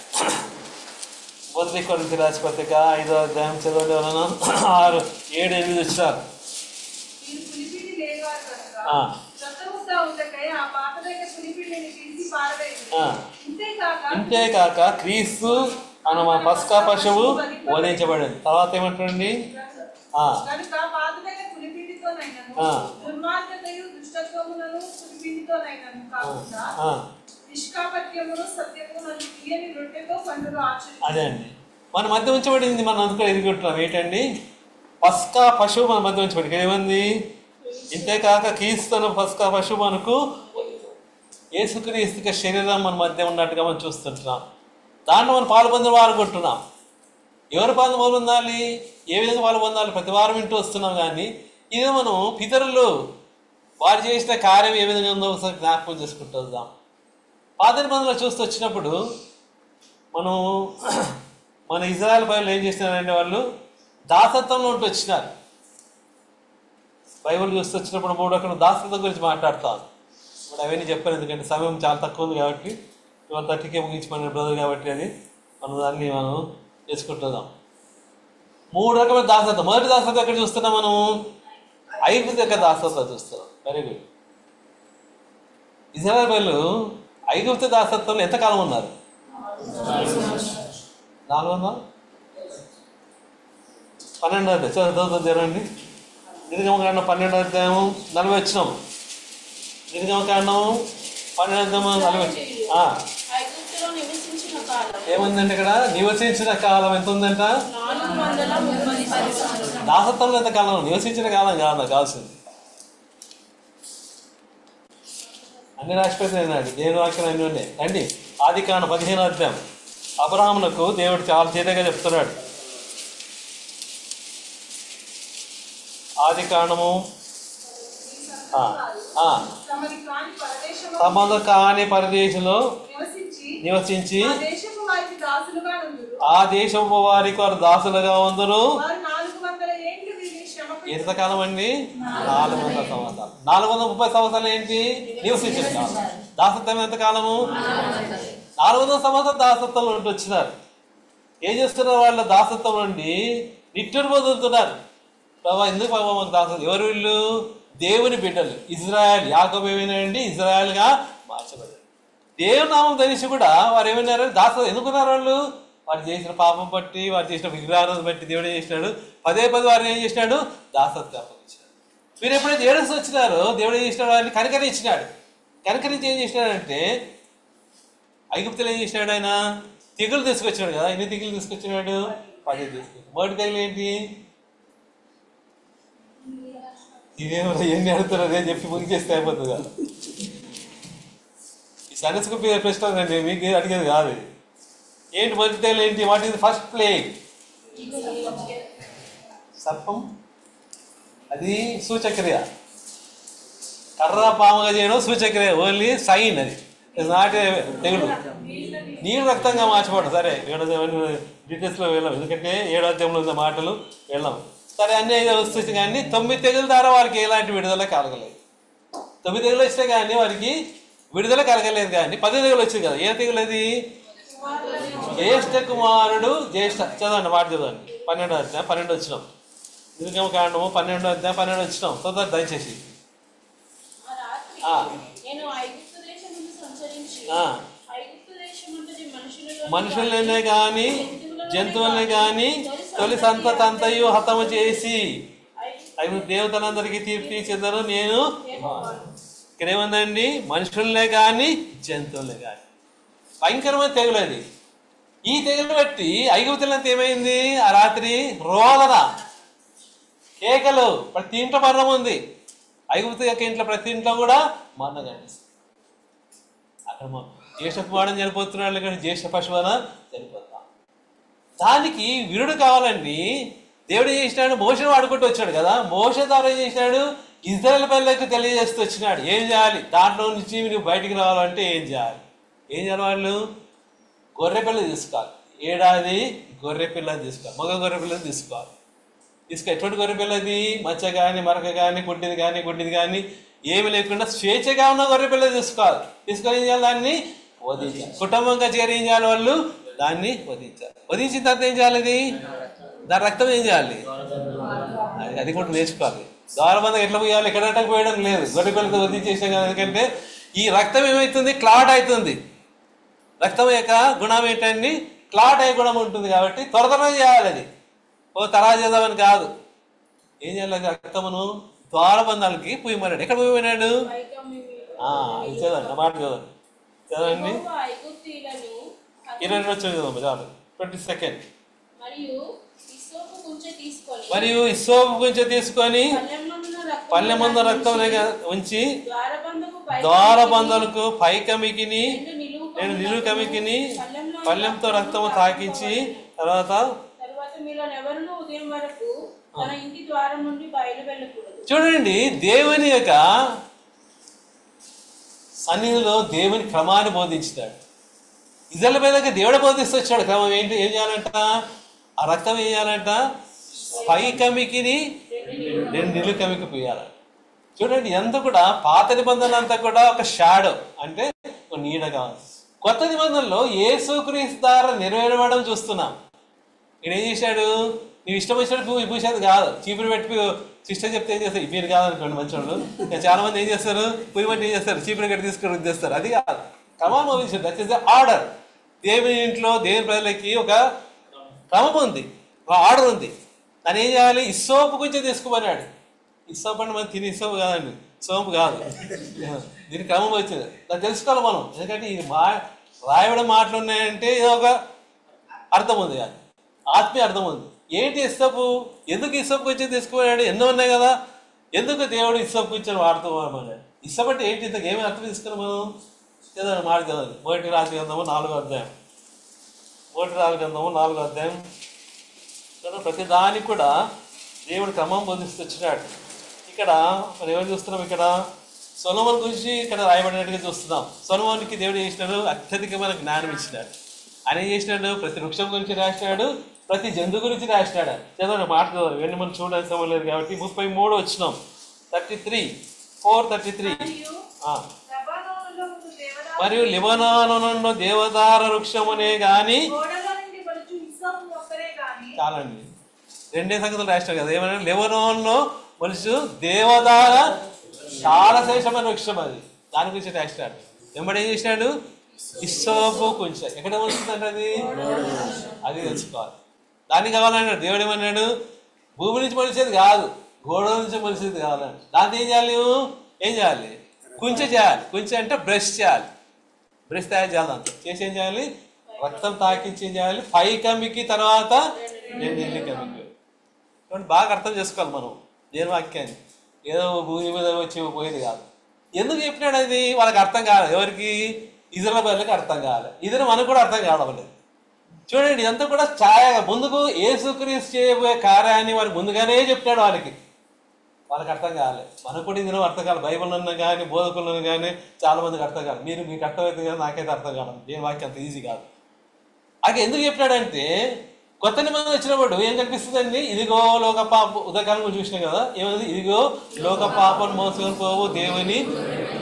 మొదటి కొరింథీ రాసిన పత్రిక 5వ అధ్యాయం చదవండి ఎవరన్నా. 6, 7, 8 వచ్చినారు. ఇంతేకాక క్రీస్తు అన్న మన పస్కా పశువు వధించబడింది. తర్వాత ఏమంటాడండి, అదే అండి, మన మధ్య ఉంచబడింది. మనం అందుకని ఎదుగుంటున్నాం ఏంటండి, పస్కా పశువు మన మధ్య ఉంచబడింది. ఏమంది, ఇంతేకాక క్రీస్తు పస్కా పశువు మనకు యేసుక్రీస్తు శరీరం మన మధ్య ఉన్నట్టుగా మనం చూస్తుంటున్నాం. దాంట్లో మనం పాలు పొందిన వారు కొంటున్నాం. ఎవరు పాలు పొందాలి, ఏ విధంగా పాలు పొందాలి, ప్రతి వారం వింటూ వస్తున్నాం. కానీ ఇది మనం పితరులు వారు చేసిన కార్యం ఏ విధంగా ఉందో ఒకసారి జ్ఞాపకం చేసుకుంటూ వద్దాం. పాత నిబంధనలో చూస్తూ వచ్చినప్పుడు మన ఇజ్రాయెల్ బైబిల్ ఏం చేసినారంటే, వాళ్ళు దాసత్వంలో ఉంటూ వచ్చినారు. బైబిల్ చూస్తూ వచ్చినప్పుడు 3 అక్కడ దాసత్వం గురించి మాట్లాడతాను. ఇప్పుడు అవన్నీ చెప్పాను, ఎందుకంటే సమయం చాలా తక్కువ ఉంది కాబట్టి. 12:30కే ముగించుకునే బ్రదర్ కాబట్టి అది దాన్ని మనం చేసుకుంటున్నాం. 3 రకమైన దాసత్వం. మొదటి దాసత్వం ఎక్కడ చూస్తున్నాం, మనం ఐగుప్తు యొక్క దాసత్వం చూస్తున్నాం. Very good. ఇజ్రాయెల్ బైబిల్ ఐగుప్తు దాసత్వంలో ఎంతకాలం ఉన్నారు? 412 అధ్యాయం చదవండి. నిర్గమకాండం 12వ అధ్యాయం 40 వచ్చినాం. నిర్గమకాండం 12వ అధ్యాయం 40. ఏముందంటే ఇక్కడ నివసించిన కాలం ఎంత ఉందంట? దాసత్వంలో ఎంత కాలం? నివసించిన కాలం కాదు కావాల్సింది. అన్ని రాసిపోతున్నాడు దేవుని వాక్యం అన్నీ ఉన్నాయి. రండి, ఆదికాండం 15వ అధ్యాయం. అబ్రహామునకు దేవుడు చాలా తేలికగా చెప్తున్నాడు. ఆదికాండము సంబంధ కాని పరదేశంలో నివసించి ఆ దేశపు వారికి వారు దాసులుగా ఉందరు. ఎంతకాలం అండి? 400 సంవత్సరాలు. 430 సంవత్సరాలు ఏంటి? నివసించిన కాలం. దాసత్వం ఎంతకాలము? 400 సంవత్సరాలు దాసత్వంలో ఉంటూ వచ్చినారు. ఏం చేస్తున్నారు వాళ్ళు? దాసత్వం నుండి నిట్టూరు పొందుతున్నారు. ప్రభా, ఎందుకు ప్రభావ మాకు దాసత్వం? ఎవరు వీళ్ళు? దేవుని బిడ్డలు, ఇజ్రాయెల్. యాకోబు ఏమైనారండి? ఇజ్రాయెల్గా మార్చబడ్డారు. దేవుని నామం తెలిసి కూడా వారు ఏమైనారు? దాసత్వం ఎందుకున్నారు వాళ్ళు? వారు చేసిన పాపం బట్టి, వారు చేసిన విగ్రహాలను బట్టి దేవుడు ఏం చేసినాడు, పదే వారిని ఏం చేసినాడు, దాసత్వం అప్పగించాడు. మీరు ఎప్పుడైతే ఏడుస్తూ వచ్చినారో దేవుడు ఏం చేసినాడు, వారిని కనికరించినాడు. కనికరించి ఏం చేసినాడంటే, ఐగుప్తులు ఏం చేసినాడు, ఆయన తెగులు తీసుకొచ్చినాడు కదా. ఎన్ని తెగులు తీసుకొచ్చినాడు, 10 తీసుకొచ్చాడు. మొదటి తెగులు ఏంటి, ఇదేమో ఎన్ని అడుగుతున్నారు అని చెప్పి ముగిచేస్తే అయిపోతుంది కదా. ఈ సైన్స్కు ప్రశ్న అండి, మీకు అడిగేది కాదు. ఏంటి మొదటి తెగులు ఏంటి, వాట్ ఈస్ ఫస్ట్ ప్లేగ్? సర్పం, అది సూచక్రియ. కర్ర పాముగా చేయడం సూచక్రియ, ఓన్లీ సైన్. అది నాటే తెగులు. నీళ్ళు రక్తంగా మార్చిపోవడం. సరే, డీటెయిల్స్లో వెళ్ళాం, ఎందుకంటే 7వ అధ్యాయంలో ఉన్న మాటలు వెళ్ళాం. సరే, అన్నీ వస్తుంది. కానీ 9 తెగుల ద్వారా వారికి ఎలాంటి విడుదల కలగలేదు. 9 తెగులు వచ్చినాయి కానీ వారికి విడుదల కలగలేదు. కానీ 10 తెగులు వచ్చింది కదా. ఏ తెగులు అది? జ్యేష్ఠ కుమారుడు జ్యేష్ఠ. చదవండి, మాట చదవండి. 12వ అధ్యాయం 12 వచ్చినాం. నిర్గమ కాండము 12వ అధ్యాయం 12 వచ్చినాం. చదవండి దయచేసి. మనుషులనే కానీ జంతువులనే కానీ తొలి సంతతంతయు హతము చేసి అవి దేవతలందరికీ తీర్పు తీర్చేదారు నేను. ఇక్కడ ఏముందండి, మనుషులనే కానీ జంతువులనే కానీ. భయంకరమైన తెగులు అది. ఈ తెగులు బట్టి ఐగుప్తులంతా ఏమైంది, ఆ రాత్రి రోదన, కేకలు, ప్రతి ఇంట్లో మరణం ఉంది. ఐగుప్తు యొక్క ఇంట్లో ప్రతి ఇంట్లో కూడా మరణం కనిపిస్తుంది. అక్కడ జ్యేష్ఠ కుమారుడు చనిపోతున్నాడు, కానీ జ్యేష్ఠ పశువున చనిపోతాం. దానికి విరుడు కావాలండి. దేవుడు ఏం చేసినాడు, మోషను వాడుకుంటూ వచ్చాడు కదా. మోష ద్వారా ఏం చేసినాడు, ఇజ్రాయేల్ పిల్లలకు తెలియజేస్తూ వచ్చినాడు ఏం చేయాలి. దాంట్లో నుంచి నువ్వు బయటికి రావాలంటే ఏం చేయాలి. వాళ్ళు గొర్రె పిల్లలు తీసుకోవాలి. ఏడాది గొర్రె పిల్లని తీసుకోవాలి, మగ గొర్రె పిల్లని తీసుకోవాలి. ఎటువంటి గొర్రె పిల్లది, మచ్చ కానీ మరక కానీ గుడ్డిది కానీ ఏమి లేకుండా స్వేచ్ఛగా ఉన్న గొర్రె పిల్లలు తీసుకోవాలి. తీసుకొని ఏం చేయాలి, దాన్ని వధించాలి. కుటుంబంగా చేరి ఏం చేయాలి, వాళ్ళు దాన్ని వధించాలి. వధించిన తర్వాత ఏం చేయాలి, అది దాని రక్తం ఏం చేయాలి, అది కూడా నేర్చుకోవాలి. ద్వారబంధం ఎట్లా పోయాలి, ఎక్కడంటే పోయడం లేదు. గొర్రె పిల్లలతో వధించేసాం కదా. ఎందుకంటే ఈ రక్తం ఏమవుతుంది, క్లాట్ అవుతుంది. రక్తం యొక్క గుణం ఏంటండి, క్లాట్ అయ్యే గుణం ఉంటుంది. కాబట్టి త్వరగా చేయాలి. అది తరా చేద్దామని కాదు. ఏం చేయాలి, రక్తమును ద్వారబంధాలకి పూయమన్నాడు. ఎక్కడ పూయమన్నాడు, చదవండి, మాట చదవండి. 22 వచ్చి చాలు. 22 మరియు ఇస్సోపు కొంచెం తీసుకొని పల్లెమందు రక్తం ఉంచి ద్వారబంధులకు పైకమికిని 2 నిలువు కమికిని పల్లెంతో రక్తము తాకించి తర్వాత చూడండి, దేవుని యొక్క సన్నిధిలో దేవుని క్రమాన్ని బోధించాడు. ఇజ్రాయేలు పిల్లలకి దేవుడు బోధిస్తూ వచ్చాడు క్రమం. ఏం చేయాలంట, ఆ రక్తం ఏం చేయాలంట, పై కమికిని 2 నిలువు కమికి పోయాలంట. చూడండి, ఎంత కూడా పాత నిబంధన అంతా కూడా ఒక షాడో, అంటే ఒక నీడగా. కొత్త నిబంధనలో యేసుక్రీస్తు ద్వారా నెరవేరడం చూస్తున్నాం. ఇక్కడ ఏం చేశాడు, నీవు ఇష్టం వచ్చినట్టు పూసేది కాదు. చీపురు పెట్టి సిస్టర్ చెప్తే ఏం చేస్తారు, మీరు కాదనుకోండి మంచోళ్ళు. చాలా మంది ఏం చేస్తారు, పుయ్యి ఏం చేస్తారు, చీపురు కట్టి తీసుకొని ఉద్దేస్తారు. అది కాదు, క్రమం అవించాడు. That is the order. దేవుని ఇంట్లో దేవుని ప్రజలకి ఒక క్రమం ఉంది, ఒక ఆర్డర్ ఉంది. దాన్ని ఏం చేయాలి, ఇస్సోపు కొంచెం తీసుకోమన్నాడు. ఇస్సోపు అంటే మనం తిని ఇస్సోపు కాదండి, సోంపు కాదు. దీనికి క్రమం వచ్చింది, దాన్ని తెలుసుకోవాలి మనం. ఎందుకంటే ఇది రాయబడిన మాటలు ఉన్నాయంటే ఏదో ఒక అర్థం ఉంది, కానీ ఆత్మీయ అర్థం ఉంది. ఏంటి ఇస్సోపు, ఎందుకు ఇస్సోపు కొంచెం తీసుకున్నాడు, ఎన్నో ఉన్నాయి కదా. ఎందుకు దేవుడు ఇస్సోపు కొంచెం వాడుతూ అన్నాడు. ఇస్సోపు అంటే ఏంటి, ఇంతకు ఏమి అర్థం తీసుకున్నాం మనం. ఏదైనా మాట చదవాలి. 1 రాజు గ్రంథము 4వ అధ్యాయం. 1 రాజు గ్రంథము 4వ అధ్యాయం. ప్రతి దానికి కూడా దేవుడు క్రమం బోధిస్తూ వచ్చినాడు. ఇక్కడ మనం ఏమని చూస్తున్నాం, ఇక్కడ సొలొమోను గురించి ఇక్కడ రాయబడినట్టుగా చూస్తున్నాం. సొలొమోనుకి దేవుడు చేసినాడు, అత్యధికమైన జ్ఞానం ఇచ్చినాడు. ఆయన ఏం చేసినాడు, ప్రతి వృక్షం గురించి రాసినాడు, ప్రతి జంతువు గురించి రాసినాడు. చదవండి, మాట చదవాలి. ఇవన్నీ మనం చూడాల్సిన సమయం లేదు కాబట్టి 33 వచ్చినాం. 4:33. మరియు లెబనోను దేవదార వృక్షమునే గాని చాలండి, 2 సంగతులు రాసినాడు కదా. ఏమన్నా, లెబనోను మనుషు దేవదార చాలా శ్రేష్టమైన వృక్షం, అది దాని గురించి రాసినాడు. వెంబడి ఏం చేసినాడు, ఇసోపు కొంచెం ఎక్కడ వస్తుందంటే అది తెలుసుకోవాలి. దానికి కావాలన్నాడు దేవుడు ఏమన్నాడు, భూమి నుంచి మలిసేది కాదు, గోడ నుంచి మలిసేది కావాలండి. దాంతో ఏం చేయాలి, ఏం చేయాలి, కొంచెం చేయాలి. కొంచెం అంటే బ్రష్ చేయాలి, బ్రష్ తయారు చేయాలి. దాంతో చేసి ఏం చేయాలి, రక్తం తాకించి ఏం చేయాలి, 5 కమ్మికి తర్వాత 2 కమ్మికి. బాగా అర్థం చేసుకోవాలి మనం దేని వాక్యాన్ని, ఏదో భూమి మీద వచ్చి పోయేది కాదు. ఎందుకు చెప్పినాడు అది వాళ్ళకి అర్థం కాలేదు. ఎవరికి, ఇజ్రాయేలుకి అర్థం కాలేదు. ఇది మనకు కూడా అర్థం కావలేదు. చూడండి, ఇదంతా కూడా ఛాయగా ముందుకు యేసుక్రీస్తు చేయబోయే కార్యాన్ని వారు ముందుగానే చెప్పినాడు వాళ్ళకి అర్థం కాలేదు. మనకు కూడా ఇది అర్థం కాదు. బైబిల్లో కానీ బోధకులను కానీ చాలా మందికి అర్థం కాదు. మీకు అర్థమైతే కానీ నాకైతే అర్థం కాదు. దేని వాక్యం అంత ఈజీ కాదు. అది ఎందుకు చెప్పినాడంటే, కొత్త నిబంధన వచ్చినప్పుడు ఏం కనిపిస్తుందండి, ఇదిగో లోక పాప, ఉదయకాలం చూసినాం కదా, ఏమైంది, ఇదిగో లోక పాపను మోసుకొని పోవు దేవుని.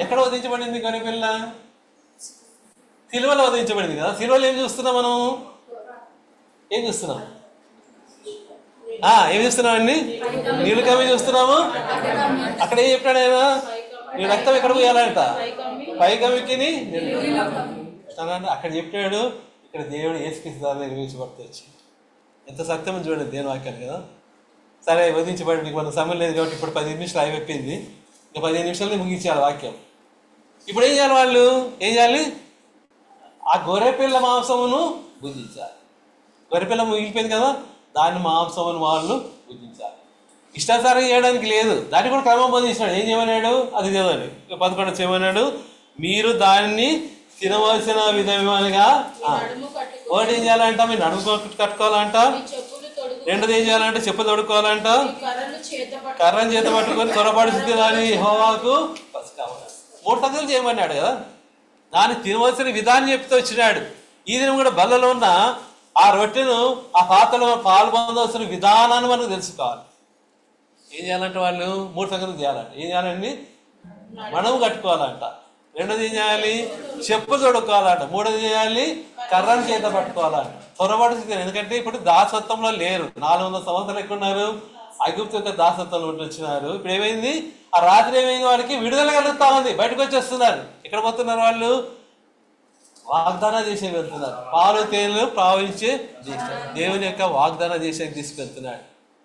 ఎక్కడ వధించబడింది గొర్రెపిల్ల? సిలువలో వధించబడింది కదా. సిలువలో ఏం చూస్తున్నాం మనం, ఏం చూస్తున్నాం, ఏం చూస్తున్నాం అండి, నీళ్ళు కమ్మి చూస్తున్నాము. అక్కడ ఏం చెప్పాడు ఆయన, నీ రక్తం ఎక్కడ పోయాలంట, 5 కమ్మికి అక్కడ చెప్పాడు. ఇక్కడ దేవుడు యేసుక్రీస్తు నిర్వహించబడుతూ వచ్చి ఎంత సత్యం చూడండి దేని వాక్యాన్ని కదా. సరే వధించబడి, మీకు మన సమయం లేదు కాబట్టి ఇప్పుడు 15 నిమిషాలు అయిపోయింది. ఇంకా 15 నిమిషాలని ముగించాలి వాక్యం. ఇప్పుడు ఏం చేయాలి, వాళ్ళు ఏం చేయాలి, ఆ గొర్రెపిల్ల మాంసమును భుజించాలి. గొర్రెపిల్ల ముగిలిపోయింది కదా, దాని మాంసమును వాళ్ళు భుజించాలి. ఇష్టాచారం చేయడానికి లేదు, దాన్ని కూడా క్రమం పొందించినాడు. ఏం చేయమన్నాడు, అది చదవండి. 11 చేయమన్నాడు, మీరు దాన్ని తినవలసిన విధముగా. ఒకటి ఏం చేయాలంట, మీరు నడుము కట్టుకోవాలంట. 2 ఏం చేయాలంటే చెప్పులు తొడుక్కోవాలంట. కర్రను చేత పట్టుకొని త్వరపడి దాని యెహోవాకు 3 సంగతులు చేయమన్నాడు కదా. దాన్ని తినవలసిన విధానం చెప్తూ వచ్చినాడు. ఈ దినం కూడా బల్లలో ఉన్న ఆ రొట్టెను ఆ పాత్రలో పాలు పొందవలసిన విధానాన్ని మనకు తెలుసుకోవాలి. ఏం చేయాలంటే వాళ్ళు 3 సంగతులు చేయాలంట. ఏం చేయాలండి, మనము కట్టుకోవాలంట. 2 ఏం చేయాలి, చెప్పులు తొడుక్కోవాలంట. 3 చేయాలి, కర్రను చేత పట్టుకోవాలంట. త్వరపడుతుంది. ఎందుకంటే ఇప్పుడు దాసత్వంలో లేరు. 400 సంవత్సరాలు ఎక్కున్నారు, ఐగుప్తు యొక్క దాసత్వంలో వచ్చినారు. ఇప్పుడు ఏమైంది, ఆ రాత్రి ఏమైంది, వాళ్ళకి విడుదల కలుగుతా ఉంది, బయటకు వచ్చేస్తున్నారు. ఎక్కడ పోతున్నారు వాళ్ళు, వాగ్దాన దేశం వెళ్తున్నారు. పాలు తేనెలు ప్రవహించే దేశం, దేవుని యొక్క వాగ్దాన దేశానికి తీసుకెళ్తున్నాడు.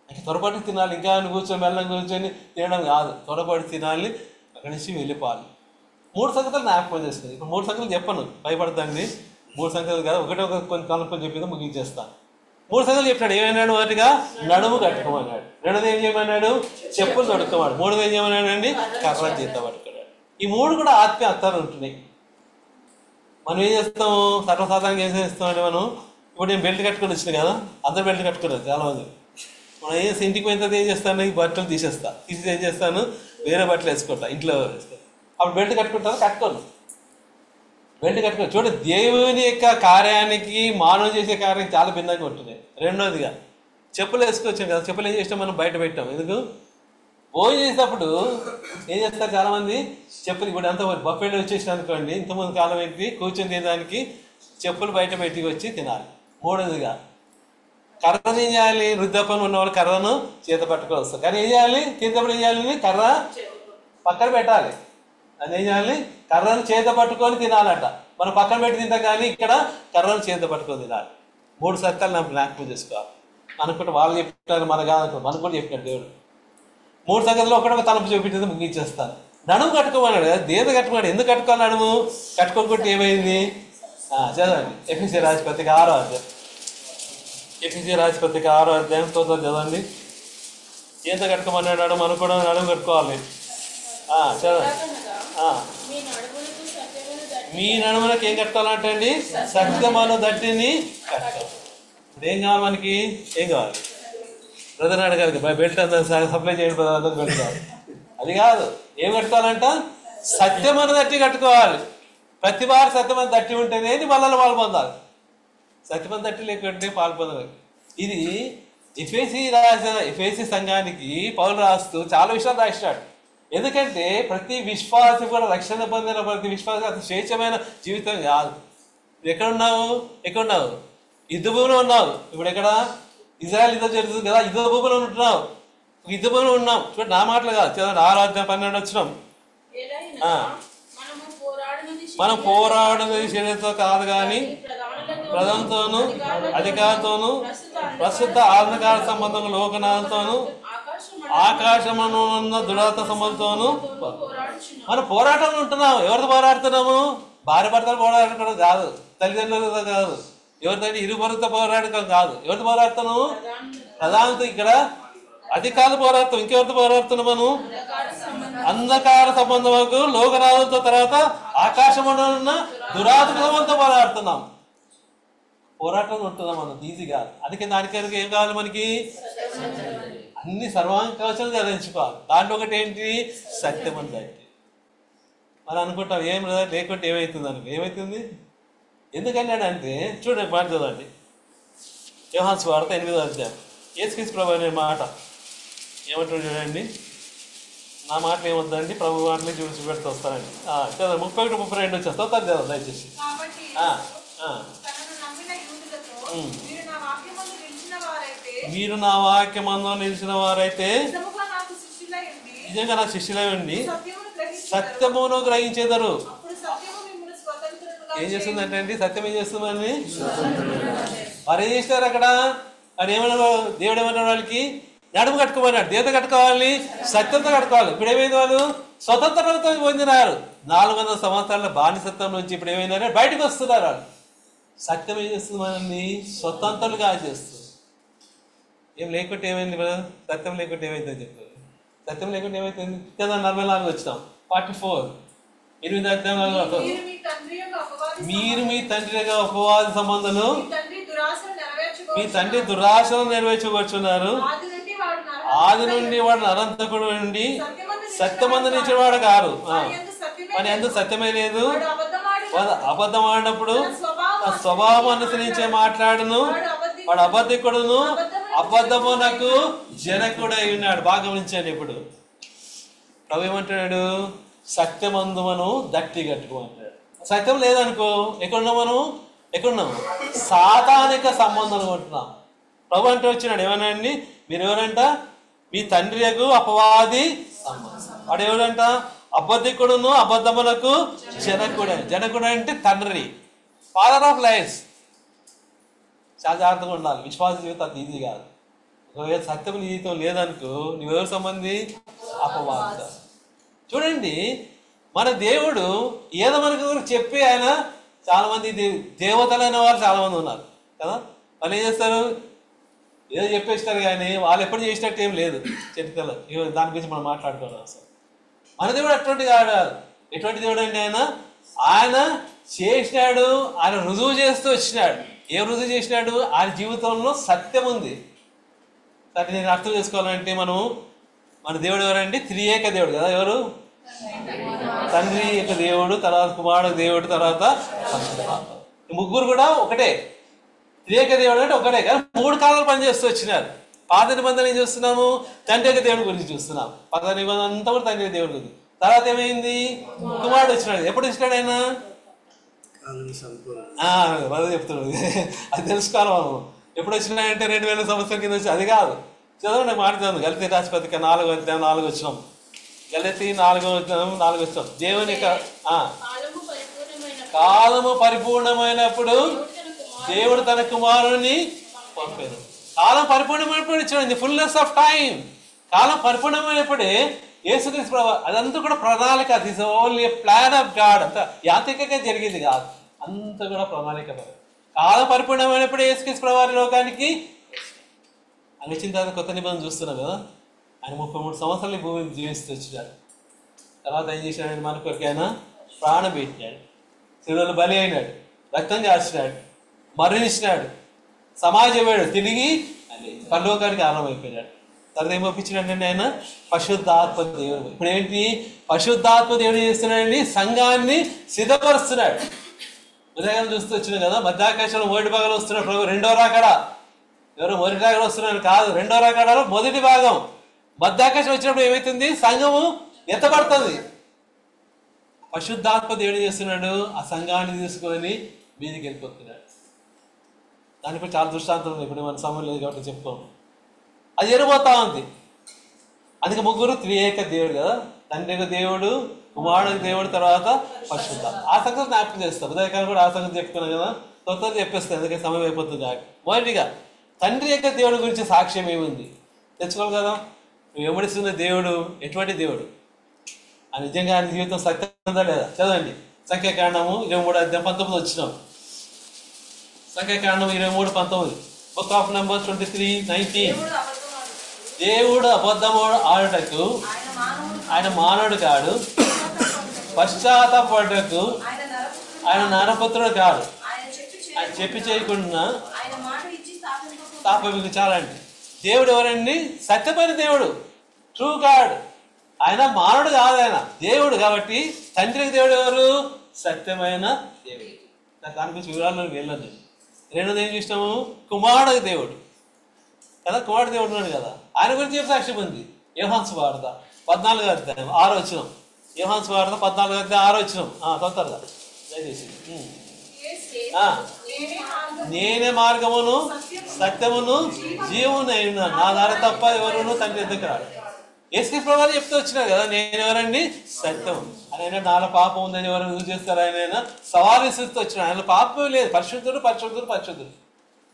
అంటే త్వరపడి తినాలి, ఇంకా కూర్చొని మెల్లం కూర్చొని తినడం కాదు, త్వరపడి తినాలి, అక్కడి నుంచి వెళ్ళిపోవాలి. 3 సంగతులు జ్ఞాపకం చేసుకుంది. ఇప్పుడు 3 సంగతులు చెప్పను, భయపడతాండి. 3 సంగతులు కాదు, ఒకటి కొన్ని కనుక్కొని చెప్పిందో ముగించేస్తాను. 3 సంగతులు చెప్పాడు. ఏమన్నాడు, వాటిగా నడుము కట్టుకోమన్నాడు. 2 ఏం చేయమన్నాడు, చెప్పులు తొడుక్కోమన్నాడు. 3 ఏం చేయమన్నాడు అండి, కర్ర చేత పట్టుకున్నాడు. ఈ 3 కూడా ఆత్మీయ అర్థాలు ఉంటున్నాయి. మనం ఏం చేస్తాము, సర్వసాధారణంగా ఏం చేస్తామంటే, మనం ఇప్పుడు నేను బెల్ట్ కట్టుకొని వచ్చిన కదా, అందరు బెల్ట్ కట్టుకున్నారు చాలామంది. మనం ఏం ఇంటికి పోయిన తర్వాత ఏం చేస్తాను, ఈ బట్టలు తీసి ఏం చేస్తాను, వేరే బట్టలు వేసుకుంటా, ఇంట్లో వేసుకుంటా. అప్పుడు బెల్ట్ కట్టుకుంటాను, కట్టుకోను, బెల్ట్ కట్టుకోను. చూడండి, దేవుని యొక్క కార్యానికి మానవుడు చేసే కార్యానికి చాలా భిన్నంగా ఉంటుంది. 2వదిగా చెప్పులు వేసుకొచ్చాం కదా, చెప్పులు ఏం చేసినాం, మనం బయట పెట్టాం. ఎందుకు, భోజనం చేసేటప్పుడు ఏం చేస్తారు చాలామంది, చెప్పులు ఇప్పుడు అంత బఫేలో వచ్చేసిన అనుకోండి, ఇంతకుముందు కాలం ఏంటి, కూర్చొని తినడానికి చెప్పులు బయట పెట్టి వచ్చి తినాలి. 3వదిగా కర్రను ఏం చేయాలి, వృద్ధాప్యం ఉన్నవాళ్ళు కర్రను చేత పట్టుకొని వస్తారు. కానీ ఏం చేయాలి, తినేటప్పుడు ఏం చేయాలి, కర్ర పక్కన పెట్టాలి. అది ఏం చేయాలి, కర్రను చేత పట్టుకొని తినాలంట. మనం పక్కన పెట్టి తింటాం, కానీ ఇక్కడ కర్రను చేత పట్టుకొని తినాలి. 3 సత్యాలు నాకు జ్ఞాపకం చేసుకోవాలి. అనుకుంటే వాళ్ళు చెప్తారు, మన కాదు, మనకు కూడా చెప్పినాడు దేవుడు. 3 సంగతులు ఒకటొక తలుపు చూపించేది ముగించేస్తాను. నడుము కట్టుకోమన్నాడు కదా, దేద కట్టుకున్నాడు. ఎందుకు కట్టుకోవాలి నడుము, కట్టుకోకుంటే ఏమైంది, చదవండి. ఎఫెసీ రాజపత్రిక 6వ అధ్యాయం, ఎఫెసీ రాజపత్రిక 6వ అధ్యాయం చదవండి. చేత కట్టుకోమన్నాడు, మనం కూడా నడుము కట్టుకోవాలి. చదవండి. మీ నడుములకు ఏం కట్టుకోవాలంటే అండి, సత్యమైన దట్టిని కట్టుకోవాలి. ఇప్పుడు ఏం కావాలి మనకి, ఏం కావాలి, బ్రదర్ అడగాలి, బెల్ట్ అంతా సప్లై చేయండి బ్రదర్, అందరూ బెల్ట్ కావాలి. అది కాదు, ఏం కట్టుకోవాలంట, సత్యమైన దట్టి కట్టుకోవాలి. ప్రతి వారు సత్యమైన దట్టి ఉంటేనే వాళ్ళలో పాలు పొందాలి. సత్యమైన దట్టి లేకుంటే పాలు పొందాలి. ఇది ఎఫెసీ సంఘానికి పౌలు రాస్తూ చాలా విషయాలు రాసినాడు. ఎందుకంటే ప్రతి విశ్వాసి కూడా, రక్షణ పొందిన ప్రతి విశ్వాసి అతి శ్రేష్టమైన జీవితం కాదు. ఎక్కడున్నావు, యుద్ధ భూమిలో ఉన్నావు. ఇప్పుడు ఎక్కడ, ఇజ్రాయెల్ యుద్ధం జరుగుతుంది కదా, యుద్ధ భూమిలో ఉంటున్నావు, యుద్ధ భూమిలో ఉన్నాం. చూడండి, నా మాటలు కాదు, చదవండి. 6వ అధ్యాయం 12 వచ్చినాం. మనం పోరాడేది శరీరంతో కాదు కానీ ప్రజలతోనూ అధికారులతోనూ ప్రస్తుత అంధకార సంబంధం లోకనాలతోనూ ఆకాశమును ఉన్న దురాత్మ సంబంధంతోనూ మనం పోరాటంలో ఉంటున్నాం. ఎవరితో పోరాడుతున్నాము? భార్య భర్తలు పోరాడటం కాదు, తల్లిదండ్రులతో కాదు, ఎవరితో ఇరువురితో పోరాడటం కాదు. ఎవరితో పోరాడుతున్నాము? ప్రధానంతో ఇక్కడ అధికారులు పోరాడుతాం. ఇంకెవరితో పోరాడుతున్నాం? మనం అంధకార సంబంధంకు లోకనాథంతో తర్వాత ఆకాశంలో ఉన్న దురాత్మ సంబంధంతో పోరాడుతున్నాం. పోరాటంలో ఉంటున్నాం మనం, ఈజీ కాదు. అందుకే దానికి ఏం కావాలి? మనకి అన్ని సర్వాంగ కవచాలు ధరించుకోవాలి. దాంట్లో ఒకటి ఏంటి? సత్యం అని దానికి మనం అనుకుంటాం ఏం లేకుంటే ఏమవుతుంది అనుకో. ఏమవుతుంది? ఎందుకంటే అంటే చూడండి, మాట చదవండి. యోహాను సువార్త 8వ అధ్యాయం. యేసుక్రీస్తు ప్రభు అనే మాట ఏమంటాడు చూడండి. నా మాటలు ఏమొద్దండి, ప్రభు మాటలు చూపెడుతూ వస్తానండి. చదవండి 31-32 వచ్చేస్తా చదవండి దయచేసి. మీరు నా వాక్యమందు నిలిచిన వారైతే నిజంగా నా శిష్యులై ఉండి సత్యమును గ్రహించేదరు. ఏం చేస్తుందంటే అండి, సత్యం ఏం చేస్తుందని వారు ఏం చేస్తారు అక్కడ? వాడు ఏమన్నారు? దేవుడు ఏమన్నాడు? వాళ్ళకి నడుము కట్టుకోమన్నాడు. దేంతో కట్టుకోవాలి? సత్యంతో కట్టుకోవాలి. ఇప్పుడు ఏమైంది? వాళ్ళు స్వతంత్రత పొందినారు. 400 సంవత్సరాల బానిసత్వం నుంచి ఇప్పుడు ఏమైందంటే బయటకు వస్తున్నారు. వాళ్ళు సత్యం ఏం చేస్తుంది? మనల్ని స్వతంత్రులుగా చేస్తుంది. ఏం లేకుంటే ఏమైంది? సత్యం లేకుంటే ఏమైందని చెప్పారు. సత్యం లేకుంటే ఏమైతుంది? 44 వచ్చినాం 44 8వ అధ్యాయంలో మీరు మీ తండ్రి యొక్క అపవాద సంబంధము మీ తండ్రి దురాశను నెరవేర్చబడుచున్నారు. ఆది నుండి వాడు అనంతకుడు నుండి సత్యమందు నిలిచేవాడు కాదు. మన ఎందుకు సత్యమే లేదు. అబద్ధం ఆడినప్పుడు స్వభావం అనుసరించే మాట్లాడును. వాడు అబద్ధికుడును, అబద్ధమునకు జనకుడై ఉన్నాడు. బాగా గమనించండి. ఇప్పుడు ప్రభు ఏమంటున్నాడు? సత్యమందు మనం దట్టి కట్టుకోమంటాడు. సత్యం లేదనుకో ఎక్కడున్నాం? మనం ఎక్కడున్నాం? సాతానిక సంబంధం ఉంటున్నాం. ప్రభు అంటే వచ్చినాడు ఏమన్నాడండి? మీరు ఎవరంట? మీ తండ్రి యొక్క అపవాది సంబంధం. వాడు ఎవరంట? అబద్ధికుడును, అబద్ధములకు జనకుడు. జనకుడు అంటే తండ్రి, ఫాదర్ ఆఫ్ లైఫ్స్. చాలా జాగ్రత్తగా ఉండాలి. విశ్వాస జీవితం అంత ఈజీ కాదు. ఒకవేళ సత్యం నీ జీవితం లేదనుకో నువ్వెవరు సంబంధి? అపవాద. చూడండి, మన దేవుడు ఏదో మనకు చెప్పి ఆయన చాలా మంది దేవతలైన వాళ్ళు చాలా మంది ఉన్నారు కదా. వాళ్ళు ఏం చేస్తారు? ఏదో చెప్పేస్తారు కానీ వాళ్ళు ఎప్పుడు చేసినట్టు ఏం లేదు. చరిత్రలో దాని గురించి మనం మాట్లాడుకోవాలి. అసలు మన దేవుడు అటువంటి కాదు. ఎటువంటి దేవుడు అంటే ఆయన చేసినాడు, ఆయన రుజువు చేస్తూ వచ్చినాడు. ఏం రుజువు చేసినాడు? ఆయన జీవితంలో సత్యం ఉంది. దాన్ని నేను అర్థం చేసుకోవాలంటే మన దేవుడు ఎవరంటే త్రియేక దేవుడు కదా. ఎవరు? తండ్రి యొక్క దేవుడు, తర్వాత కుమారుడు దేవుడు, తర్వాత ముగ్గురు కూడా ఒకటే. త్రియేక దేవుడు అంటే ఒకటే కానీ 3 కాలాలు పనిచేస్తూ వచ్చినారు. పాత నిబంధన ఏం చూస్తున్నాము? తండ్రి యొక్క దేవుడి గురించి చూస్తున్నాం. పాత నిబంధన అంతా కూడా తండ్రి దేవుడి గురించి. తర్వాత ఏమైంది? కుమారుడు వచ్చినాడు. ఎప్పుడు వచ్చినాడు ఆయన? అదే చెప్తున్నాడు. అది తెలుసుకోవాలి మనం. ఎప్పుడు వచ్చినాయంటే 2000 సంవత్సరం కింద వచ్చి అది కాదు. చదవండి, మాట చదవండి. గలతీ రాసిన పత్రిక 4వ అధ్యాయం 4 వచ్చినాం. గలతీ 4వ అధ్యాయం 4 వచ్చినాం. దేవుని కాలము పరిపూర్ణమైనప్పుడు దేవుడు తన కుమారుని పంపాడు. కాలం పరిపూర్ణమైనప్పుడు ఇచ్చాడు. Fullness of time. కాలం పరిపూర్ణమైనప్పుడే యేసుక్రీస్తు ప్రభు. అదంతా కూడా ప్రణాళిక. This only plan of God. అంత యాంత్రికంగా జరిగింది కాదు, అంత కూడా ప్రణాళిక. కాలం పరిపూర్ణమైనప్పుడు యేసుక్రీస్తు ప్రభు లోకానికి అని వచ్చిన తర్వాత కొత్త నిబంధన చూస్తున్నాం కదా. ఆయన 33 సంవత్సరాలు ఈ భూమికి జీవిస్తూ వచ్చినాడు. తర్వాత ఏం చేసినాడు? మన కొరకు ఆయన ప్రాణం పెట్టినాడు, శిలువలో బలి అయినాడు, రక్తం కాల్చినాడు, మరణించినాడు, సమాజమేడు, తిరిగి పరలోకానికి ఆరంభమైపోయినాడు. తర్వాత ఏం పంపించినాడండి? ఆయన పరిశుద్ధాత్మ దేవుడు. ఇప్పుడు ఏంటి? పరిశుద్ధాత్మ దేవుడు చేస్తున్నాడండి, సంఘాన్ని సిద్ధపరుస్తున్నాడు. ఉదయం చూస్తూ వచ్చినాం కదా. మధ్యాకాశంలో మొదటి భాగంలో వస్తున్నాడు ప్రభు. 2వ రాకడ. ఎవరు మొదటి రాకడ వస్తున్నాడు కాదు, 2వ రాకడలో మొదటి భాగం. మధ్యాకాశం వచ్చినప్పుడు ఏమవుతుంది? సంఘము ఎత్తబడుతుంది. పరిశుద్ధాత్మ దేవుడు చేస్తున్నాడు, ఆ సంఘాన్ని తీసుకొని మీదికి వెళ్ళిపోతున్నాడు. దానిపై చాలా దృష్టాంతం ఉంది. ఇప్పుడు మన సమయం లేదు కాబట్టి చెప్పుకోము. అది జరిగిపోతా ఉంది. అందుకే ముగ్గురు త్రియేక దేవుడు కదా. తండ్రి యొక్క దేవుడు, కుమారుడు దేవుడు తర్వాత పరిశుద్ధ. ఆ సంగతి జ్ఞాపకం చేస్తాం. ఉదయకాలం కూడా ఆ సంగతి చెప్పుకున్నాం కదా, త్వరగా చెప్పేస్తాను ఎందుకంటే సమయం అయిపోతుంది కాబట్టి. మొదటిగా తండ్రి యొక్క దేవుడి గురించి సాక్ష్యం ఏముంది తెచ్చుకోవాలి కదా. నువ్వు వెంబడిస్తున్న దేవుడు ఎటువంటి దేవుడు, ఆ నిజంగా ఆయన జీవితం సత్యం ఉందా లేదా చదవండి. సంఖ్యాకాండము 23:19 వచ్చినాం. సంఖ్యాకాండం 23:19. Book of numbers 23:19. దేవుడు అబద్ధము ఆడుటకు ఆయన మానవుడు కాడు, పశ్చాత్తాపడుటకు ఆయన నరపుత్రుడు కాడు, ఆయన చెప్పి చేయకుండా స్థాపకు. చాలండి. దేవుడు ఎవరండి? సత్యమైన దేవుడు, ట్రూ గాడ్. ఆయన మానవుడు కాదు, ఆయన దేవుడు. కాబట్టి తండ్రికి దేవుడు ఎవరు? సత్యమైన దేవుడు. నాకు దాని గురించి వివరాలను వెళ్ళదు. రెండోది ఏం చూసినాము? కుమారుడు దేవుడు కదా, కుమారుడు దేవుడు ఉన్నాడు కదా, ఆయన గురించి ఏం సాక్ష్యం ఉంది? యోహాను సువార్త 14:6. యోహాను సువార్త 14:6. తొందరగా దయచేసి. నేనే మార్గమును సత్యమును జీవమునైనా, నా ద్వారా తప్ప ఎవరును తండ్రి ఎద్దకు రాడు. యేసుక్రీస్తు ప్రభువు చెప్తూ వచ్చినారు కదా, నేను ఎవరండి? సత్యం. ఆయన నాలో పాపం ఉందని ఎవరైనా రుజువు చేస్తారు, ఆయన సవాలు విసురుతూ వచ్చినాడు. ఆయన పాపం లేదు, పరిశుద్ధుడు పరిశుద్ధుడు పరిశుద్ధుడు.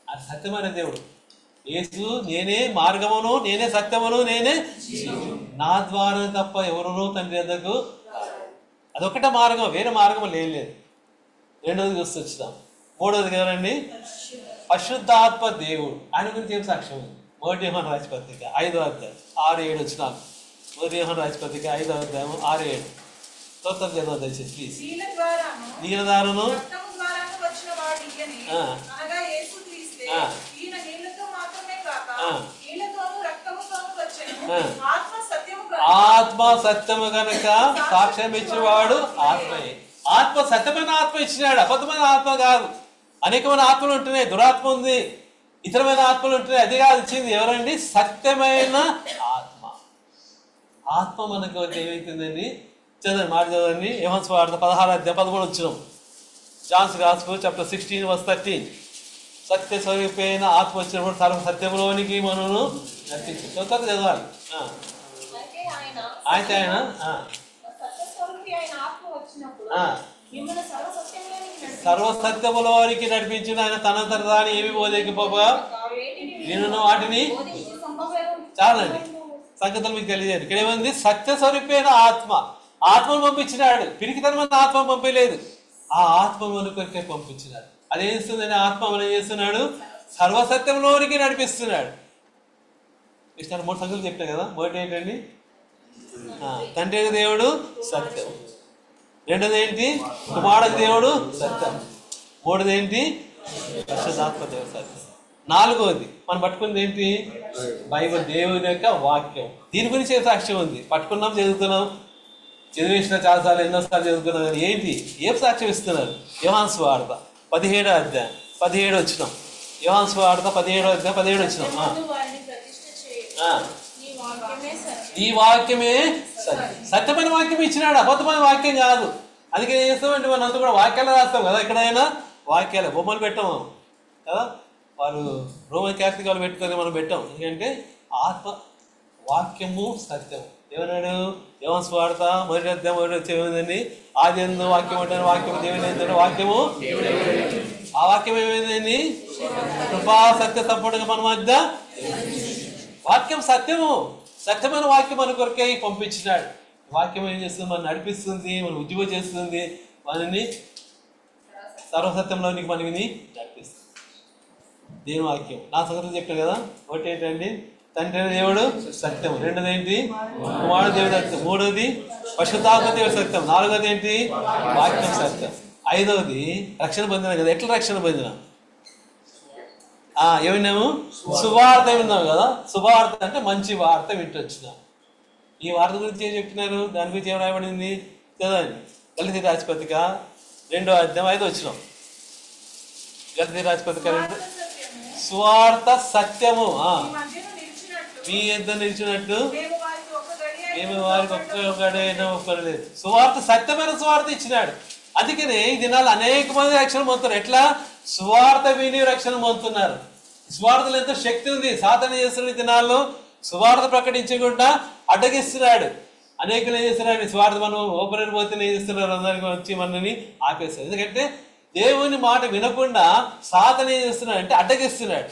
అది సత్యమైన దేవుడు. యేసు నేనే మార్గమును, నేనే సత్యమును, నేనే నా ద్వారా తప్ప ఎవరునూ తండ్రి ఎద్దకు. అదొకటే మార్గం, వేరే మార్గం లేదు. రెండోది చూస్తూ వచ్చినాం. మూడోది ఎవరండి? పరిశుద్ధాత్మ దేవుడు. ఆయన గురించి ఏం సాక్ష్యం ఉంది? 1 యోహాను రాసిన పత్రిక 5:6-7 వచ్చినాను. 1 యోహాను రాసిన పత్రిక 5:6-7. తొందరగా చదవండి దయచేసి ప్లీజ్. నీళ్ళ ద్వారాను ఆత్మ సత్యము కనుక సాక్ష్యం ఇచ్చేవాడు ఆత్మయే. ఆత్మ సత్యమైన ఆత్మ ఇచ్చినాడు, అబద్ధమైన ఆత్మ కాదు. అనేకమైన ఆత్మలు ఉంటున్నాయి, దురాత్మ ఉంది, ఇతరమైన ఆత్మలు ఉంటున్నాయి. అది కాదు ఇచ్చింది ఎవరండి? సత్యమైన ఆత్మ. ఆత్మ మనకు ఏమైతుందండి? చదవండి, మాట చదవండి. యోహాను సువార్త 16:13 వచ్చినాం. Johne's gospel chapter 16:13. సత్య స్వరూపైన ఆత్మ వచ్చినప్పుడు సర్వ సత్యంలోనికి మనను నడిపించి చదవాలి. ఆయన సర్వసత్యములోనికి నడిపించిన ఆయన తనంతట తాను ఏమి బోధించకపోగా నేను వాటిని చాలండి సంగతులు మీకు తెలియజేయండి. ఇక్కడ ఏమైంది? సత్య స్వరూపైన ఆత్మ. ఆత్మను పంపించినాడు, పిరికితనమైన ఆత్మ పంపలేదు, ఆ ఆత్మ మన కొరికే పంపించినాడు. అదేం చేస్తుందని ఆత్మ మనం చేస్తున్నాడు? సర్వసత్యంలోనికి నడిపిస్తున్నాడు. ఇష్టాలు 3 సంగతులు చెప్పాను కదా. మొదటి ఏంటండి? తండ్రి దేవుడు సత్యం. రెండోది ఏంటి? కుమారుడు దేవుడు సత్యం. మూడోది ఏంటి? పరిశుద్ధాత్మ దేవుడు సత్యం. నాలుగోది మనం పట్టుకున్నది ఏంటి? బైబిల్, దేవుని యొక్క వాక్యం. దీని గురించి ఏ సాక్ష్యం ఉంది? పట్టుకున్నాం, చదువుతున్నాం, చదివేసిన చాలాసార్లు ఎన్నోసార్లు చదువుకున్నాం. కానీ ఏంటి? ఏం సాక్ష్యం ఇస్తున్నారు? యోహాను సువార్త 17:17 వచ్చినాం. యోహాను సువార్త 17:17 వచ్చినాం. ఈ వాక్యమే సత్యమైన వాక్యం ఇచ్చినాడు, అబద్ధమైన వాక్యం కాదు. అందుకే ఏం చేస్తామంటే మనం అంతా కూడా వాక్యాలు రాస్తాం కదా. ఎక్కడైనా వాక్యాలు, బొమ్మలు పెట్టాము కదా. వాళ్ళు రోమన్ క్యాథలిక్ వాళ్ళు పెట్టుకొని మనం పెట్టాం. ఎందుకంటే ఆత్మ వాక్యము సత్యం. ఏమన్నాడు? యోహాను సువార్త 1:1 ఏమైందండి? ఆది యందు వాక్యం అంటే వాక్యము దేవుని ఏంటంటే వాక్యము. ఆ వాక్యం ఏమైందండి? కృపా సత్య సంపూర్ణంగా మన మధ్య. వాక్యం సత్యము, సత్యమైన వాక్యం మన కొరకే పంపించినాడు. వాక్యం ఏం చేస్తుంది? మనం నడిపిస్తుంది, మనం ఉద్యోగం చేస్తుంది, మనని సర్వసత్యంలోనికి మనని నడిపిస్తుంది. దేని వాక్యం? నా సంగతులు చెప్పాను కదా. ఒకటి ఏంటండి? తండ్రి దేవుడు సత్యం. రెండోది ఏంటి? కుమారుడు దేవుడు సత్యం. మూడోది పరిశుద్ధాత్మ దేవుడు సత్యం. నాలుగోది ఏంటి? వాక్యం సత్యం. ఐదవది రక్షణ పొందిన కదా. ఎట్లా రక్షణ పొందిన? ఏమిన్నాము? సువార్త విన్నాం కదా. శుభవార్త అంటే మంచి వార్త వింటొచ్చినాం. ఈ వార్త గురించి ఏం చెప్తున్నారు? దాని గురించి ఏం రాయబడింది చదవండి. గలతీ రాసిన పత్రిక 2:5 వచ్చినాం. గలతీ రాసిన పత్రిక 2. సువార్త సత్యము మీ ఇద్దరు నిలిచినట్టు మేము వారికి ఒక్కడైనా ఒక్కడలేదు. సువార్త సత్యమైన సువార్త ఇచ్చినాడు. అందుకనే ఈ దినాలు అనేక మంది రక్షణ పొందుతున్నారు. ఎట్లా? సువార్త విని రక్షణ పొందుతున్నారు. సువార్తలో ఎంతో శక్తి ఉంది. సాధన చేస్తున్న దినాల్లో సువార్త ప్రకటించకుండా అడ్డగిస్తున్నాడు. అనేకులు ఏం చేస్తున్నాడు, స్వార్థ మనం ఓపెన్ పోతే ఏం చేస్తున్నారు, అందరికి వచ్చి మనని ఆపేస్తారు. ఎందుకంటే దేవుని మాట వినకుండా సాతాను ఏం చేస్తున్నాడు అంటే అడ్డగిస్తున్నాడు.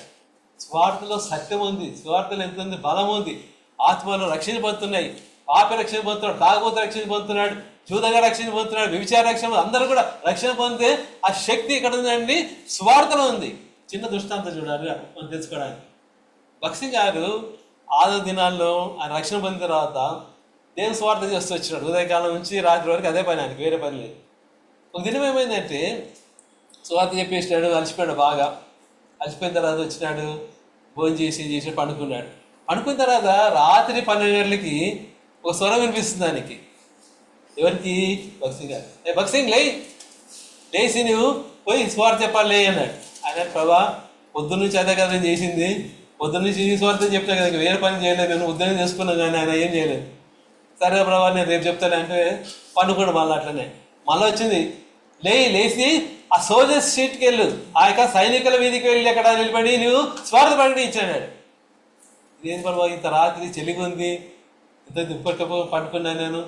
స్వార్థలో సత్యం ఉంది, స్వార్థలో ఎంత ఉంది, బలం ఉంది. ఆత్మలో రక్షణ పొందుతున్నాయి, పాప రక్షణ పొందుతున్నాడు, తాగుబోతు రక్షణ పొందుతున్నాడు, జూదగా రక్షణ పొందుతున్నాడు, వ్యభిచార రక్షణ, అందరూ కూడా రక్షణ పొందితే ఆ శక్తి ఇక్కడ ఉందండి, స్వార్థలో ఉంది. చిన్న దృష్టాంతం చూడాలి మనం తెలుసుకోవడానికి. భక్సింగ్ గారు 6 దినాల్లో ఆయన రక్షణ పొందిన తర్వాత దేవుని స్వార్థ చేస్తూ వచ్చినాడు. ఉదయకాలం నుంచి రాత్రి వరకు అదే పని, ఆయనకి వేరే పని లేదు. ఒక దినం ఏమైందంటే స్వార్థ చెప్పేసినాడు, అలసిపోయాడు, బాగా అలసిపోయిన తర్వాత వచ్చినాడు, భోజనం చేసి పండుకున్నాడు. పండుకున్న తర్వాత రాత్రి 12 గంటలకి ఒక స్వరం వినిపిస్తుంది ఆయనకి. ఎవరికి? భక్సింగ్ గారు. భక్సింగ్ లేచి నువ్వు పోయి స్వార్థ చెప్పాలి అన్నాడు. ఆయన ప్రభా పొద్దున్న నుంచి అదే కదా నేను చేసింది, పొద్దున్న నుంచి ఈ స్వార్థం చెప్తాను కదా, వేరే పని చేయలేదు, నేను ఉద్యోగం చేసుకున్నాను కానీ ఆయన ఏం చేయలేదు. సరే ప్రభా నేను రేపు చెప్తాను అంటే పండుకోండి. మళ్ళీ అట్లనే మళ్ళీ వచ్చింది, లేచి ఆ సోల్జర్స్ స్ట్రీట్కి వెళ్ళు, ఆ యొక్క సైనికుల వీధికి వెళ్ళి అక్కడ నిలబడి నువ్వు స్వార్థ ప్రకటించాడు. ఇదేంటి ప్రభా ఇంత రాత్రి చెలిగి ఉంది, ఇంత దుప్పటికప్పు పండుకున్నాను నేను,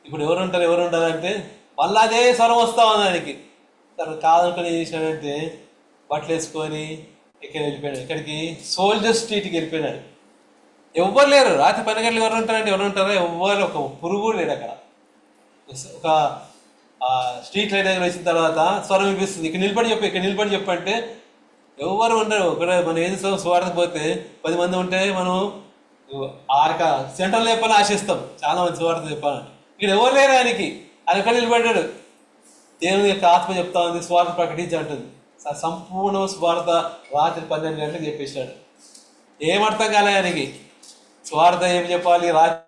ఇప్పుడు ఎవరు ఉంటారు అంటే మళ్ళీ అదే స్వరం వస్తా ఉంది ఆయనకి. తర్వాత కాదనుకొని ఏం చేశాడంటే బట్టలు వేసుకొని ఇక్కడ వెళ్ళిపోయాడు. ఇక్కడికి సోల్జర్ స్ట్రీట్కి వెళ్ళిపోయినాడు. ఎవ్వరు లేరు, రాత్రి 12 గంటలు ఎవరు ఉంటారో ఎవ్వరు, ఒక పురుగు లేడు అక్కడ. ఒక స్ట్రీట్ లైట్ దగ్గర వచ్చిన తర్వాత స్వరం వినిపిస్తుంది, ఇక్కడ నిలబడి చెప్పంటే ఎవరు ఉండరు. ఇక్కడ మనం ఏం చేస్తాం, స్వార్థం పోతే 10 మంది ఉంటే మనం ఆ యొక్క సెంట్రల్ చెప్పాలని ఆశిస్తాం, చాలా మంది స్వార్థ చెప్పాలంటే. ఇక్కడ ఎవరు లేరు ఆయనకి, ఆయన ఎక్కడ నిలబడ్డాడు. దేవుని యొక్క ఆత్మ చెప్తా ఉంది స్వార్థ ప్రకటించంటుంది. సంపూర్ణ స్వార్థ రాత్రి 12 గంటలకు చెప్పేశాడు. ఏమర్థం కాలే ఆయనకి, స్వార్థ ఏం చెప్పాలి, రాత్రి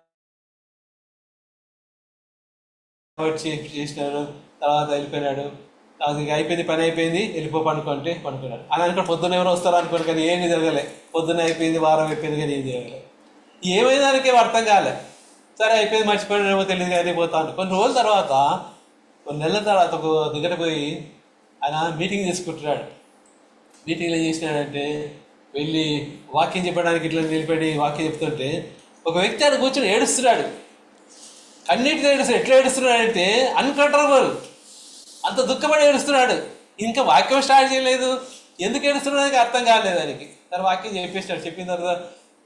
చేసినాడు. తర్వాత వెళ్ళిపోయినాడు. అయిపోయింది, పని అయిపోయింది, పండుకున్నాడు. అని అనుకో పొద్దున్న ఎవరు వస్తారు అనుకోండి, కానీ ఏమి జరగలే. పొద్దున్న అయిపోయింది, వారం అయిపోయింది, కానీ ఏం జరగలే. ఏమైంది దానికి అర్థం కాలే. సరే అయిపోయింది, మర్చిపోయాడేమో తెలియదు కానీ పోతాను. కొన్ని రోజుల తర్వాత, కొన్ని నెలల తర్వాత ఒక దగ్గర పోయి ఆయన మీటింగ్ చేసుకుంటున్నాడు. మీటింగ్లో ఏం చేసినాడంటే వెళ్ళి వాక్యం చెప్పడానికి ఇట్లా నిలబడి వాక్యం చెప్తుంటే ఒక వ్యక్తి ఆయన కూర్చొని ఏడుస్తున్నాడు. కన్నీటితో ఏడుస్తున్నాడు. ఎట్లా ఏడుస్తున్నాడంటే అన్కంట్రోలబుల్, అంత దుఃఖపడి ఏడుస్తున్నాడు. ఇంకా వాక్యం స్టార్ట్ చేయలేదు, ఎందుకు ఏడుస్తున్నాడని అర్థం కాలేదు ఆయనకి. తర్వాత వాక్యం చెప్పేసినాడు. చెప్పిన తర్వాత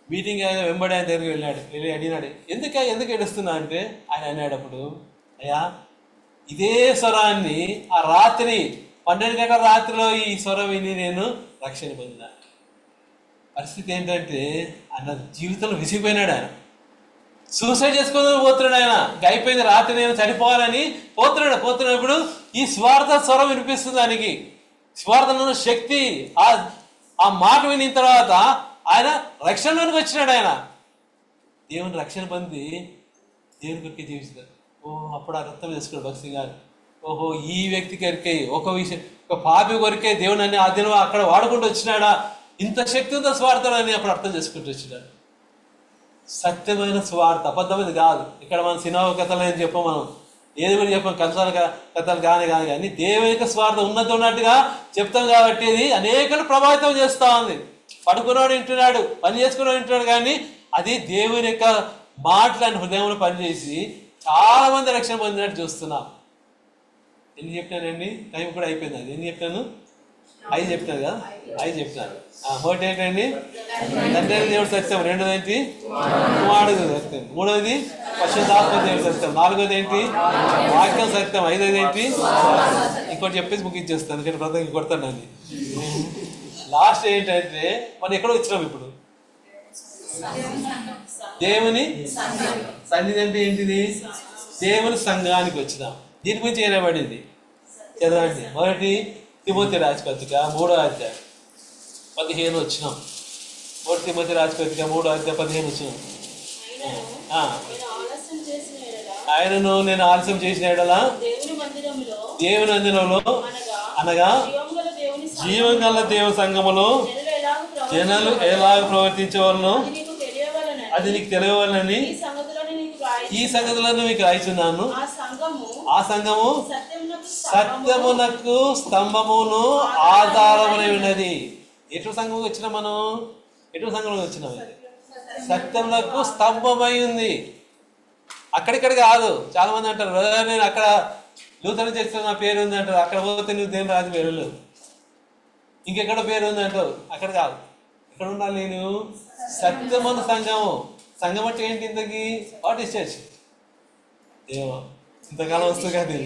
మీటింగ్ ఆయన వెంబడి ఆయన దగ్గరికి వెళ్ళి అడిగినాడు, ఎందుకు ఏడుస్తున్నా అంటే ఆయన అన్నాడు అప్పుడు, అయ్యా ఇదే స్వరాన్ని ఆ రాత్రి 12 గంటల రాత్రిలో ఈ స్వరం విని నేను రక్షణ పొందినా. పరిస్థితి ఏంటంటే ఆయన జీవితంలో విసిగిపోయినాడు. ఆయన సూసైడ్ చేసుకోవడానికి పోతున్నాడు. ఆయన అయిపోయింది, రాత్రి నేను చనిపోవాలని పోతున్నప్పుడు ఈ స్వార్థ స్వరం వినిపిస్తుంది ఆయనకి. స్వార్థంలో శక్తి, ఆ మాట వినిన తర్వాత ఆయన రక్షణలోనికి వచ్చినాడు. ఆయన దేవుని రక్షణ పొంది దేవుని కొరికి జీవిస్తాడు. అప్పుడు ఆ రక్తం చేసుకున్నాడు భక్సింగ్ గారు. ఓహో ఈ వ్యక్తి కొరికే, ఒక పాపి కొరికే దేవుని అని ఆ దినం అక్కడ వాడుకుంటూ వచ్చినాడా, ఇంత శక్తి ఉందో స్వార్థం అని అప్పుడు అర్థం చేసుకుంటూ వచ్చినాడు. సత్యమైన స్వార్థ, అబద్ధమైనది కాదు. ఇక్కడ మనం సినిమా కథలు అని చెప్పాం, మనం ఏది కూడా చెప్పాం, కథలు కానీ దేవుని యొక్క స్వార్థం ఉన్నట్టుగా చెప్తాం. కాబట్టి ఇది అనేకలు ప్రభావితం చేస్తూ ఉంది. పడుకున్నాడు వింటున్నాడు, పని చేసుకున్నాడు వింటున్నాడు, కానీ అది దేవుని యొక్క మాటలను హృదయంలో పనిచేసి చాలా మంది రక్షణ పొందినట్టు చూస్తున్నాం. ఎన్ని చెప్పినానండి, టైం కూడా అయిపోయింది. అది ఎన్ని చెప్పాను, 5 చెప్పినాను కదా, 5 చెప్పినాను. ఒకటి ఏంటండి, తండ్రి దేవుడు సత్యం. రెండోది ఏంటి, కుమారుడు సత్యం. మూడోది పరిశుద్ధాత్మ దేవుడు సత్యం. నాలుగోది ఏంటి, వాక్యం సత్యం. ఐదోది ఏంటి, ఇంకోటి చెప్పేసి ముగించేస్తాను, ఎందుకంటే ప్రతి కొడతాను అండి. లాస్ట్ ఏంటంటే మనం ఎక్కడో వచ్చినాం ఇప్పుడు, దేవుని సన్నిధి. అంటే ఏంటిది, దేవుని సంఘానికి వచ్చినాం. దీని గురించి ఏమబడింది చదవండి. మొదటి తిమోతి రాసిన పత్రిక 3వ అధ్యాయం 15 వచ్చినాం. 1 తిమోతి రాసిన పత్రిక 3వ అధ్యాయం 15 వచ్చినాం. ఆయనను నేను ఆలస్యం చేసిన ఎడలా దేవుని మందిరంలో అనగా జీవం గల దేవుని సంఘములో జనాలు ఎలాగ ప్రవర్తించవలనో అది నీకు తెలియవాలని ఈ సంగతులను మీకు రాయిస్తున్నాను. ఆ సంఘము సత్యమునకు స్తంభమును ఆధారమునై ఉన్నది. ఎటు సంఘంకి వచ్చినా మనం, ఎటు సంఘంలోకి వచ్చినాం, సత్యమునకు స్తంభమై ఉంది. అక్కడిక్కడ కాదు. చాలా మంది అంటారు బ్రదర్ నేను అక్కడ లూథరన్ చర్చిలో నా పేరు ఉంది అంటారు. అక్కడ పోతే నువ్వు దేని రాజు పేరు, ఇంకెక్కడ పేరు ఉంది అంటారు. అక్కడ కాదు, ఎక్కడ ఉండాలి నేను? సత్యమను సంఘము. సంఘం అంటే ఏంటి? ఇంతకి వాట్ ఇస్ చర్చ్? ఏమో ఇంతకాలం వస్తుంది కాదు.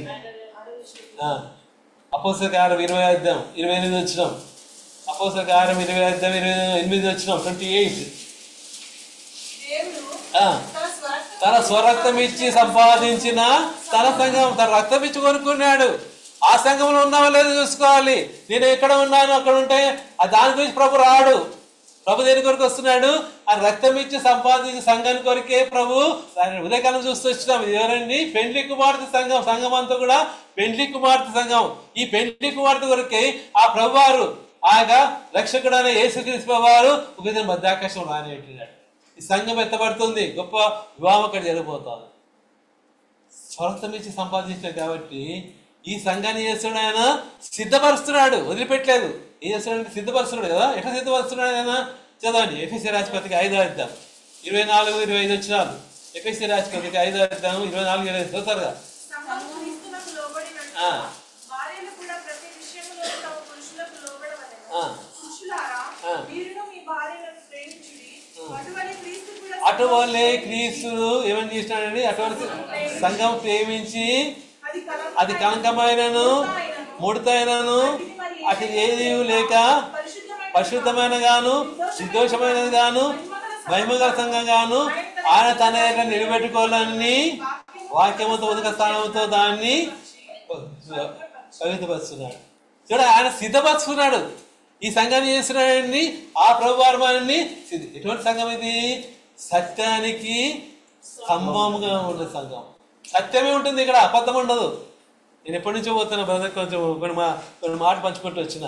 అపోస్తల కార్యం 20 వచ్చినాం. అపోస్తల కార్యం 20 వచ్చినాం 28. తన స్వరక్తం ఇచ్చి సంపాదించిన తన సంఘం, తన రక్తం ఇచ్చి కొనుక్కున్నాడు. ఆ సంఘంలో ఉన్నామో లేదో చూసుకోవాలి. నేను ఎక్కడ ఉన్నాను అక్కడ ఉంటే దాని గురించి ప్రభు రాడు. ప్రభు దేని కొరకు వస్తున్నాడు? ఆ రక్తం ఇచ్చి సంపాదించి సంఘాన్ని కొరికే ప్రభు ఉదయకాలం చూస్తూ వచ్చినాం. ఎవరండి? పెండ్లి కుమార్తె సంఘం. సంఘం అంతా కూడా పెండ్లి కుమార్తె సంఘం. ఈ పెండ్లి కుమార్తె కొరికే ఆ ప్రభు వారు ఆగా రక్షకుడు అనే యేసుక్రీస్తు వారు ఒక మధ్యాకాశం రానిపెట్టినాడు. ఈ సంఘం ఎత్తబడుతుంది, గొప్ప వివాహం అక్కడ జరిగిపోతుంది. స్వరక్తం ఇచ్చి సంపాదించాడు కాబట్టి ఈ సంఘాన్ని చేస్తున్నాడు ఆయన, సిద్ధపరుస్తున్నాడు, వదిలిపెట్టలేదు. ఏం చేస్తున్నాడు? సిద్ధపరుస్తున్నాడు కదా. ఎట్లా సిద్ధపరుస్తున్నాడు ఆయన? చదవండి. ఎఫెసీ రాష్ట్రపతికి 5వ అధ్యాయం 24-25 వచ్చినారు. ఎఫెసీ రాష్ట్రపతికి 5వ అధ్యాయం 24-25 చదువుతారుగా. అటువలే క్రీస్తు ఏమని చేసినాడండి? అటువంటి సంఘం ప్రేమించి అది కనకమైనను ముడతైనను అటు ఏది లేక పరిశుద్ధమైన గాను నిర్దోషమైనది గాను మహిమగల సంఘం గాను ఆయన తన దగ్గర నిలబెట్టుకోవాలని వాక్యముతో ఉదక స్థానంతో దాన్ని పవిత్రపరుస్తున్నాడు. చూడ ఆయన సిద్ధపరుచుకున్నాడు. ఈ సంఘాన్ని చేస్తున్నాడండి ఆ ప్రభు వారమాన్ని. ఎటువంటి సంఘం ఇది? సత్యానికి స్తంభంగా ఉన్న సంఘం. సత్యమే ఉంటుంది ఇక్కడ, అబద్ధం ఉండదు. నేను ఎప్పటి నుంచో పోతున్నా బ్రదర్, కొంచెం కొన్ని మాట పంచుకుంటూ వచ్చిన.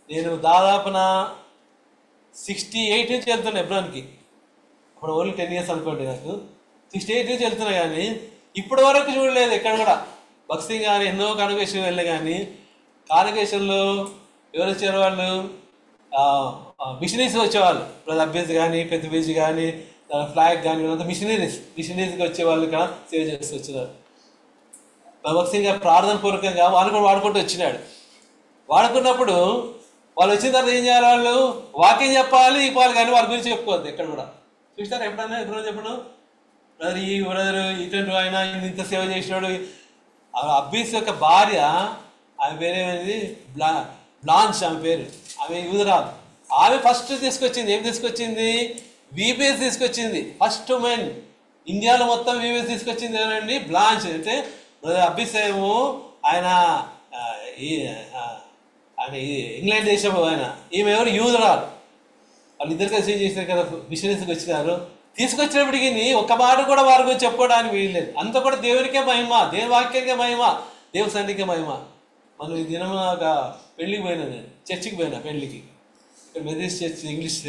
నేను దాదాపు 68 నుంచి వెళ్తున్నా ఎబ్రాన్కి. అప్పుడు ఓన్లీ 10 years అనుకోండి. నాకు 68 నుంచి వెళ్తున్నా, కానీ ఇప్పటి వరకు చూడలేదు ఎక్కడ కూడా బక్సింగ్ కానీ ఎన్నో కాన్వకేషన్ వెళ్ళే. కానీ కాన్వకేషన్లో ఎవరు వచ్చారు? వాళ్ళు మిషనరీస్ వచ్చేవాళ్ళు. ఇప్పుడు అభ్యర్థి కానీ పెద్ద బీచ్ కానీ ఫ్లాగ్ కానీ అంతా మిషనరీస్కి వచ్చేవాళ్ళు ఇక్కడ సేవ చేస్తూ వచ్చినారు. భగత్ సింగ్ గారు ప్రార్థన పూర్వకంగా వాళ్ళు కూడా వాడుకుంటూ వచ్చినాడు. వాడుకున్నప్పుడు వాళ్ళు వచ్చిన తర్వాత ఏం చేయాలి? వాళ్ళు వాక్యం చెప్పాలి, ఇవ్వాలి, కానీ వాళ్ళ గురించి చెప్పుకోవద్దు ఎక్కడ కూడా. చూస్తారు ఎప్పుడైనా చెప్పను బ్రదర్ ఈ బ్రదర్ ఇటువంటి ఆయన ఇంత సేవ చేసినాడు. అబ్బీస్ యొక్క భార్య, ఆమె పేరేమైంది? బ్లాంచ్ ఆమె పేరు. ఆమె యూదురాలు. ఆమె ఫస్ట్ తీసుకొచ్చింది. ఏం తీసుకొచ్చింది? వీబీఎస్ తీసుకొచ్చింది. ఫస్ట్ మెన్ ఇండియాలో మొత్తం వీబీఎస్ తీసుకొచ్చింది ఏమండి? బ్లాంచ్. అంటే అబ్బీస్ ఏమో ఆయన ఇంగ్లాండ్ దేశం ఆయన, ఈమె ఎవరు? యూదురాలు. వాళ్ళు ఇద్దరు కలిసి ఏం చేసినారు కదా, మిషనరీస్కి వచ్చినారు. తీసుకొచ్చినప్పటికీ ఒక్క మాట కూడా వారి గురించి చెప్పుకోవడానికి వీల్లేదు. అంత కూడా దేవునికే మహిమ, దేవుని వాక్యానికే మహిమ, దేవుని సన్నిధికే మహిమ. మనం ఈ దినం ఒక పెళ్ళికి పోయినా, నేను చర్చికి పోయినా పెళ్ళికి. ఇక్కడ మెథడిస్ట్ చర్చ్ ఇంగ్లీష్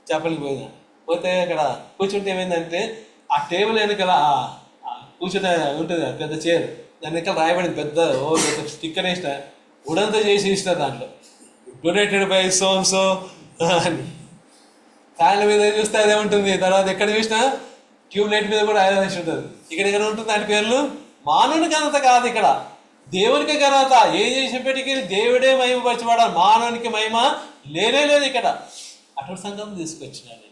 చేపలకి పోయినా. పోతే అక్కడ కూర్చుంటే ఏమైందంటే ఆ టేబుల్ వెనకాల కూర్చునే ఉంటుంది పెద్ద చైర్, దాని వెనకాల రాయబడింది పెద్ద స్టిక్కర్ వేసిన ఉడంతా చేసి ఇస్తారు. దాంట్లో డొనేటెడ్ బై సో సో అని ఫ్యాన్ల మీద చూస్తే అదే ఉంటుంది. తర్వాత ఎక్కడ చూసినా ట్యూబ్ లైట్ మీద కూడా అదే వేసి ఉంటుంది. ఇక్కడ ఎక్కడ ఉంటుంది దాని పేర్లు? మానవుని ఘనత కాదు, ఇక్కడ దేవునికి ఘనత. ఏం చేసేప్పటికీ దేవుడే మహిమపరచబడాలి, మానవునికి మహిమ లేనే లేదు ఇక్కడ. అటువంటి సంఘం తీసుకొచ్చినాడు.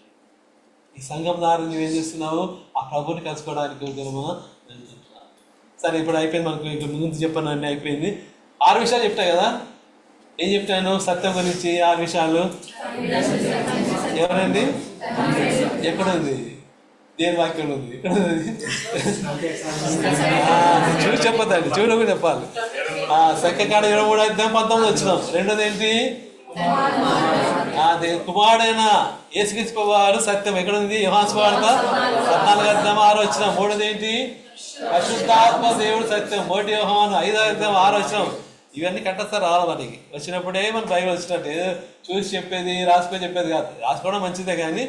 ఈ సంఘం ద్వారా నువ్వేం చేస్తున్నావు? ఆ ప్రభుని కలుసుకోవడానికి వెళ్తున్నావు. సరే, ఇప్పుడు అయిపోయింది మనకు. ఇక్కడ ముందు చెప్పాను అన్నీ అయిపోయింది. 6 విషయాలు చెప్తా కదా. ఏం చెప్తాను? సత్యం గురించి 6 విషయాలు. ఎవరండి? ఎక్కడ ఉంది? దేని వాక్యం ఉంది? ఎక్కడ ఉంది? చూసి చెప్పదండి, చూడకు చెప్పాలి. సంఖ్యాకాండ 23:19 వచ్చినాం. రెండోది ఏంటి? కుమారుడైన యేసుక్రీస్తు వారు సత్యం. ఎక్కడ ఉంది? యోహాను సువార్త 14:6 వచ్చినాం. మూడోది ఏంటి? పరిశుద్ధాత్మ దేవుడు సత్యం. 1 యోహాను 5:6 వచ్చినాం. ఇవన్నీ కంటస్తారు రావాలి మనకి. వచ్చినప్పుడే మన బైబిల్ వచ్చినట్టు ఏదో చూసి చెప్పేది, రాసుకొని చెప్పేది కాదు. రాసుకోవడం మంచిదే, కానీ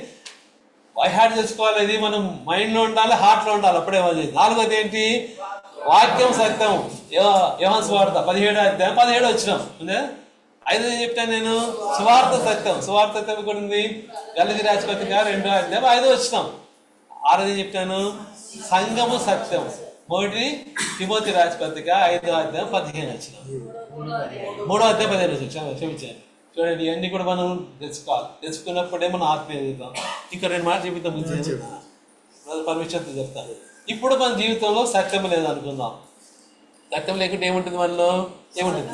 బైహార్ట్ చేసుకోవాలి. ఇది మనం మైండ్లో ఉండాలి, హార్ట్లో ఉండాలి, అప్పుడే మంచిది. 4వది ఏంటి? వాక్యం సత్యం. యోహాను సువార్త 17:17 వచ్చినాం. 5 చెప్తాను నేను. సువార్త సత్యం. సువార్త సత్యం కూడా ఉంది. గలతీ రాష్ట్రపతిగా 2:5 వచ్చినాం. ఆరది చెప్పాను సంఘము సత్యం. మొదటి తిమోతి రాజు పత్రిక 5వ అధ్యాయం 15 వచ్చిన 3వ అధ్యాయం 15 వచ్చిన క్షమించాను. చూడండి ఇవన్నీ కూడా మనం తెలుసుకోవాలి. తెలుసుకున్నప్పుడే మనం ఆత్మీయ జీవితం. ఇంకా 2 మాటలు చెబుతాం పర్మిషన్తో చెప్తాను. ఇప్పుడు మన జీవితంలో సత్యం లేదనుకుందాం. సత్యం లేకుంటే ఏముంటుంది మనలో? ఏముంటుంది?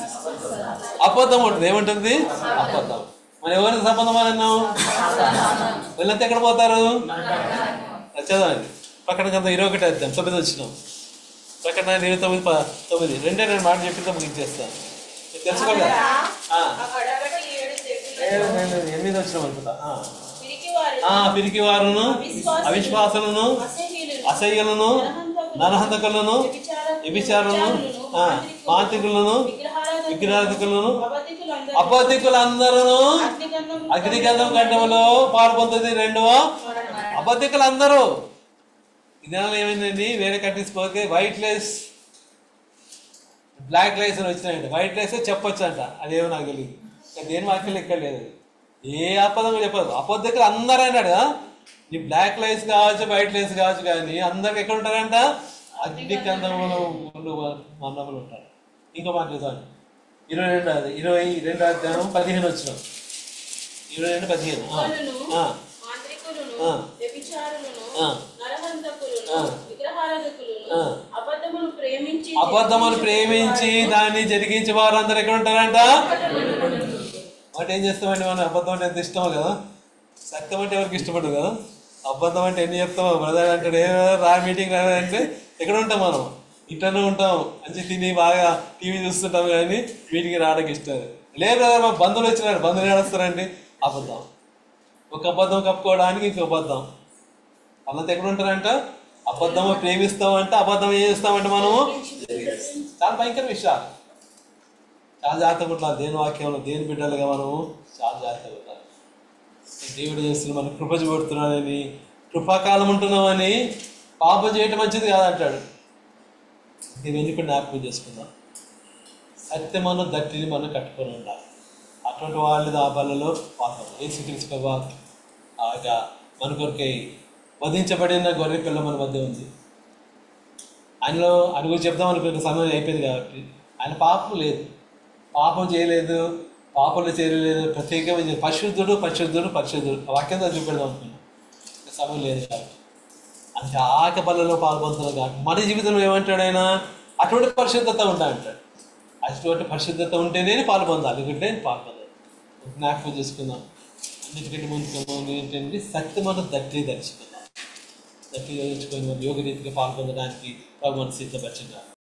అబద్ధం ఉంటుంది. ఏముంటుంది? అబద్ధం. మనం ఎవరికి సంబంధం అన్నాం? వీళ్ళంతా ఎక్కడ పోతారు? చదవండి ప్రకటన గ్రంథం 21 అధ్యాయం 9 వచ్చినాం. ప్రకటన 29:9 2 మాటలు చెప్పితే ముగించేస్తాను. తెలుసుకోండి. 8 వచ్చినాం అనుకుంటా. పిరికి వారును, అవిశ్వాసులను, అసహ్యులను, నరహంతకులను, వ్యభిచారులను, మాంత్రికులను, విగ్రహాధికులను, అబద్ధికులందరూ అగ్నిగంధం గంటంలో పాల్పొందుతుంది. 2వ అబద్ధికులందరూ. ఈ నెలలో ఏమైందండి? వేరే కంట్రీస్ పోతే వైట్ లైస్ బ్లాక్ లైస్ అని వచ్చినాయండి. వైట్ లైస్ చెప్పొచ్చు అంట, అదేమో నాకు తెలియదు. దేని వాక్యం ఎక్కడ లేదు. ఏ అబద్ధం చెప్పదు. అబద్ధికులు అందరూ అన్నాడు. నీ బ్లాక్ లైస్ కావచ్చు, వైట్ లైస్ కావచ్చు, కానీ అందరికి ఎక్కడ ఉంటారంట? అగ్నిగంధంలో మన్నములు ఉంటారు. ఇంకో మాట చూద్దాం. 22 అధ్యాయం 15 వచ్చిన 22:15 అబద్ధములు ప్రేమించి దాన్ని జరిగించే వారు అందరు ఎక్కడ ఉంటారంట? అంటే ఏం చేస్తామండి మనం? అబద్ధం అంటే ఎంత ఇష్టమో కదా. సత్యం అంటే ఎవరికి ఇష్టపడదు కదా. అబద్ధం అంటే ఎన్ని చెప్తామో. బ్రదర్ అంటాడు రా మీటింగ్ రాదంటే ఎక్కడ ఉంటాం మనం? ఇంట్లోనే ఉంటాం. మంచి తిని బాగా టీవీ చూస్తుంటాం, కానీ మీటింగ్ రావడానికి ఇష్టం లేదు. బ్రదర్ మా బంధువులు వచ్చినారు, బంధువులు ఏడొస్తారండి? అబద్ధం. ఒక అబద్ధం కప్పుకోవడానికి ఇంకో అబద్ధం. వాళ్ళంతా ఎక్కడ ఉంటారంట? అబద్ధము ప్రేమిస్తామంటే అబద్ధం ఏం చేస్తామంటే మనము చాలా భయంకర విషయాలు. చాలా జాగ్రత్తగా ఉండాలి. దేని వాక్యంలో దేని బిడ్డలుగా మనము చాలా జాగ్రత్తగా ఉండాలి. దేవుడు చేస్తున్న మనకు కృప చూపెడుతున్నాడని, కృపాకాలం ఉంటున్నామని పాపం చేయటం మంచిది కాదంటాడు. ఇవన్నీ కూడా జ్ఞాపకం చేసుకుందాం. సత్యమను దట్టిని మనం కట్టుకొని ఉండాలి. అటువంటి వాళ్ళు ఆ బలలో పాపం యేసుక్రీస్తు ఆగా మన కొరకై వధించబడిన గొర్రె పిల్ల మన మధ్య ఉంది. ఆయనలో ఆయన గురించి చెప్దాం అనుకున్న సమయం అయిపోయింది కాబట్టి ఆయన పాపం లేదు, పాపం చేయలేదు, పాపంలో చేయలేదు, ప్రత్యేకమైన పరిశుద్ధుడు పరిశుద్ధుడు పరిశుద్ధుడు ఆ వాక్యంతో చూపెడదాం అనుకున్నాం. సమయం లేదు కాబట్టి అంటే ఆక బలలో పాల్పొందుతున్నాం కాబట్టి మన జీవితంలో ఏమంటాడు ఆయన? అటువంటి పరిశుద్ధత ఉండాలంటాడు. అటువంటి పరిశుద్ధత ఉంటేనే పాల్పొందాలి, ఎందుకంటే పాల్పొందాలి. జ్ఞాపకం చేసుకుందాం. అన్నిటికంటే ముందు ఏంటంటే సత్యమను దట్టి ధరించుకుందాం. దట్టి ధరించుకొని యోగ రీతిగా పాల్పొందడానికి ప్రభు మనసు సిద్ధపరిచినారు.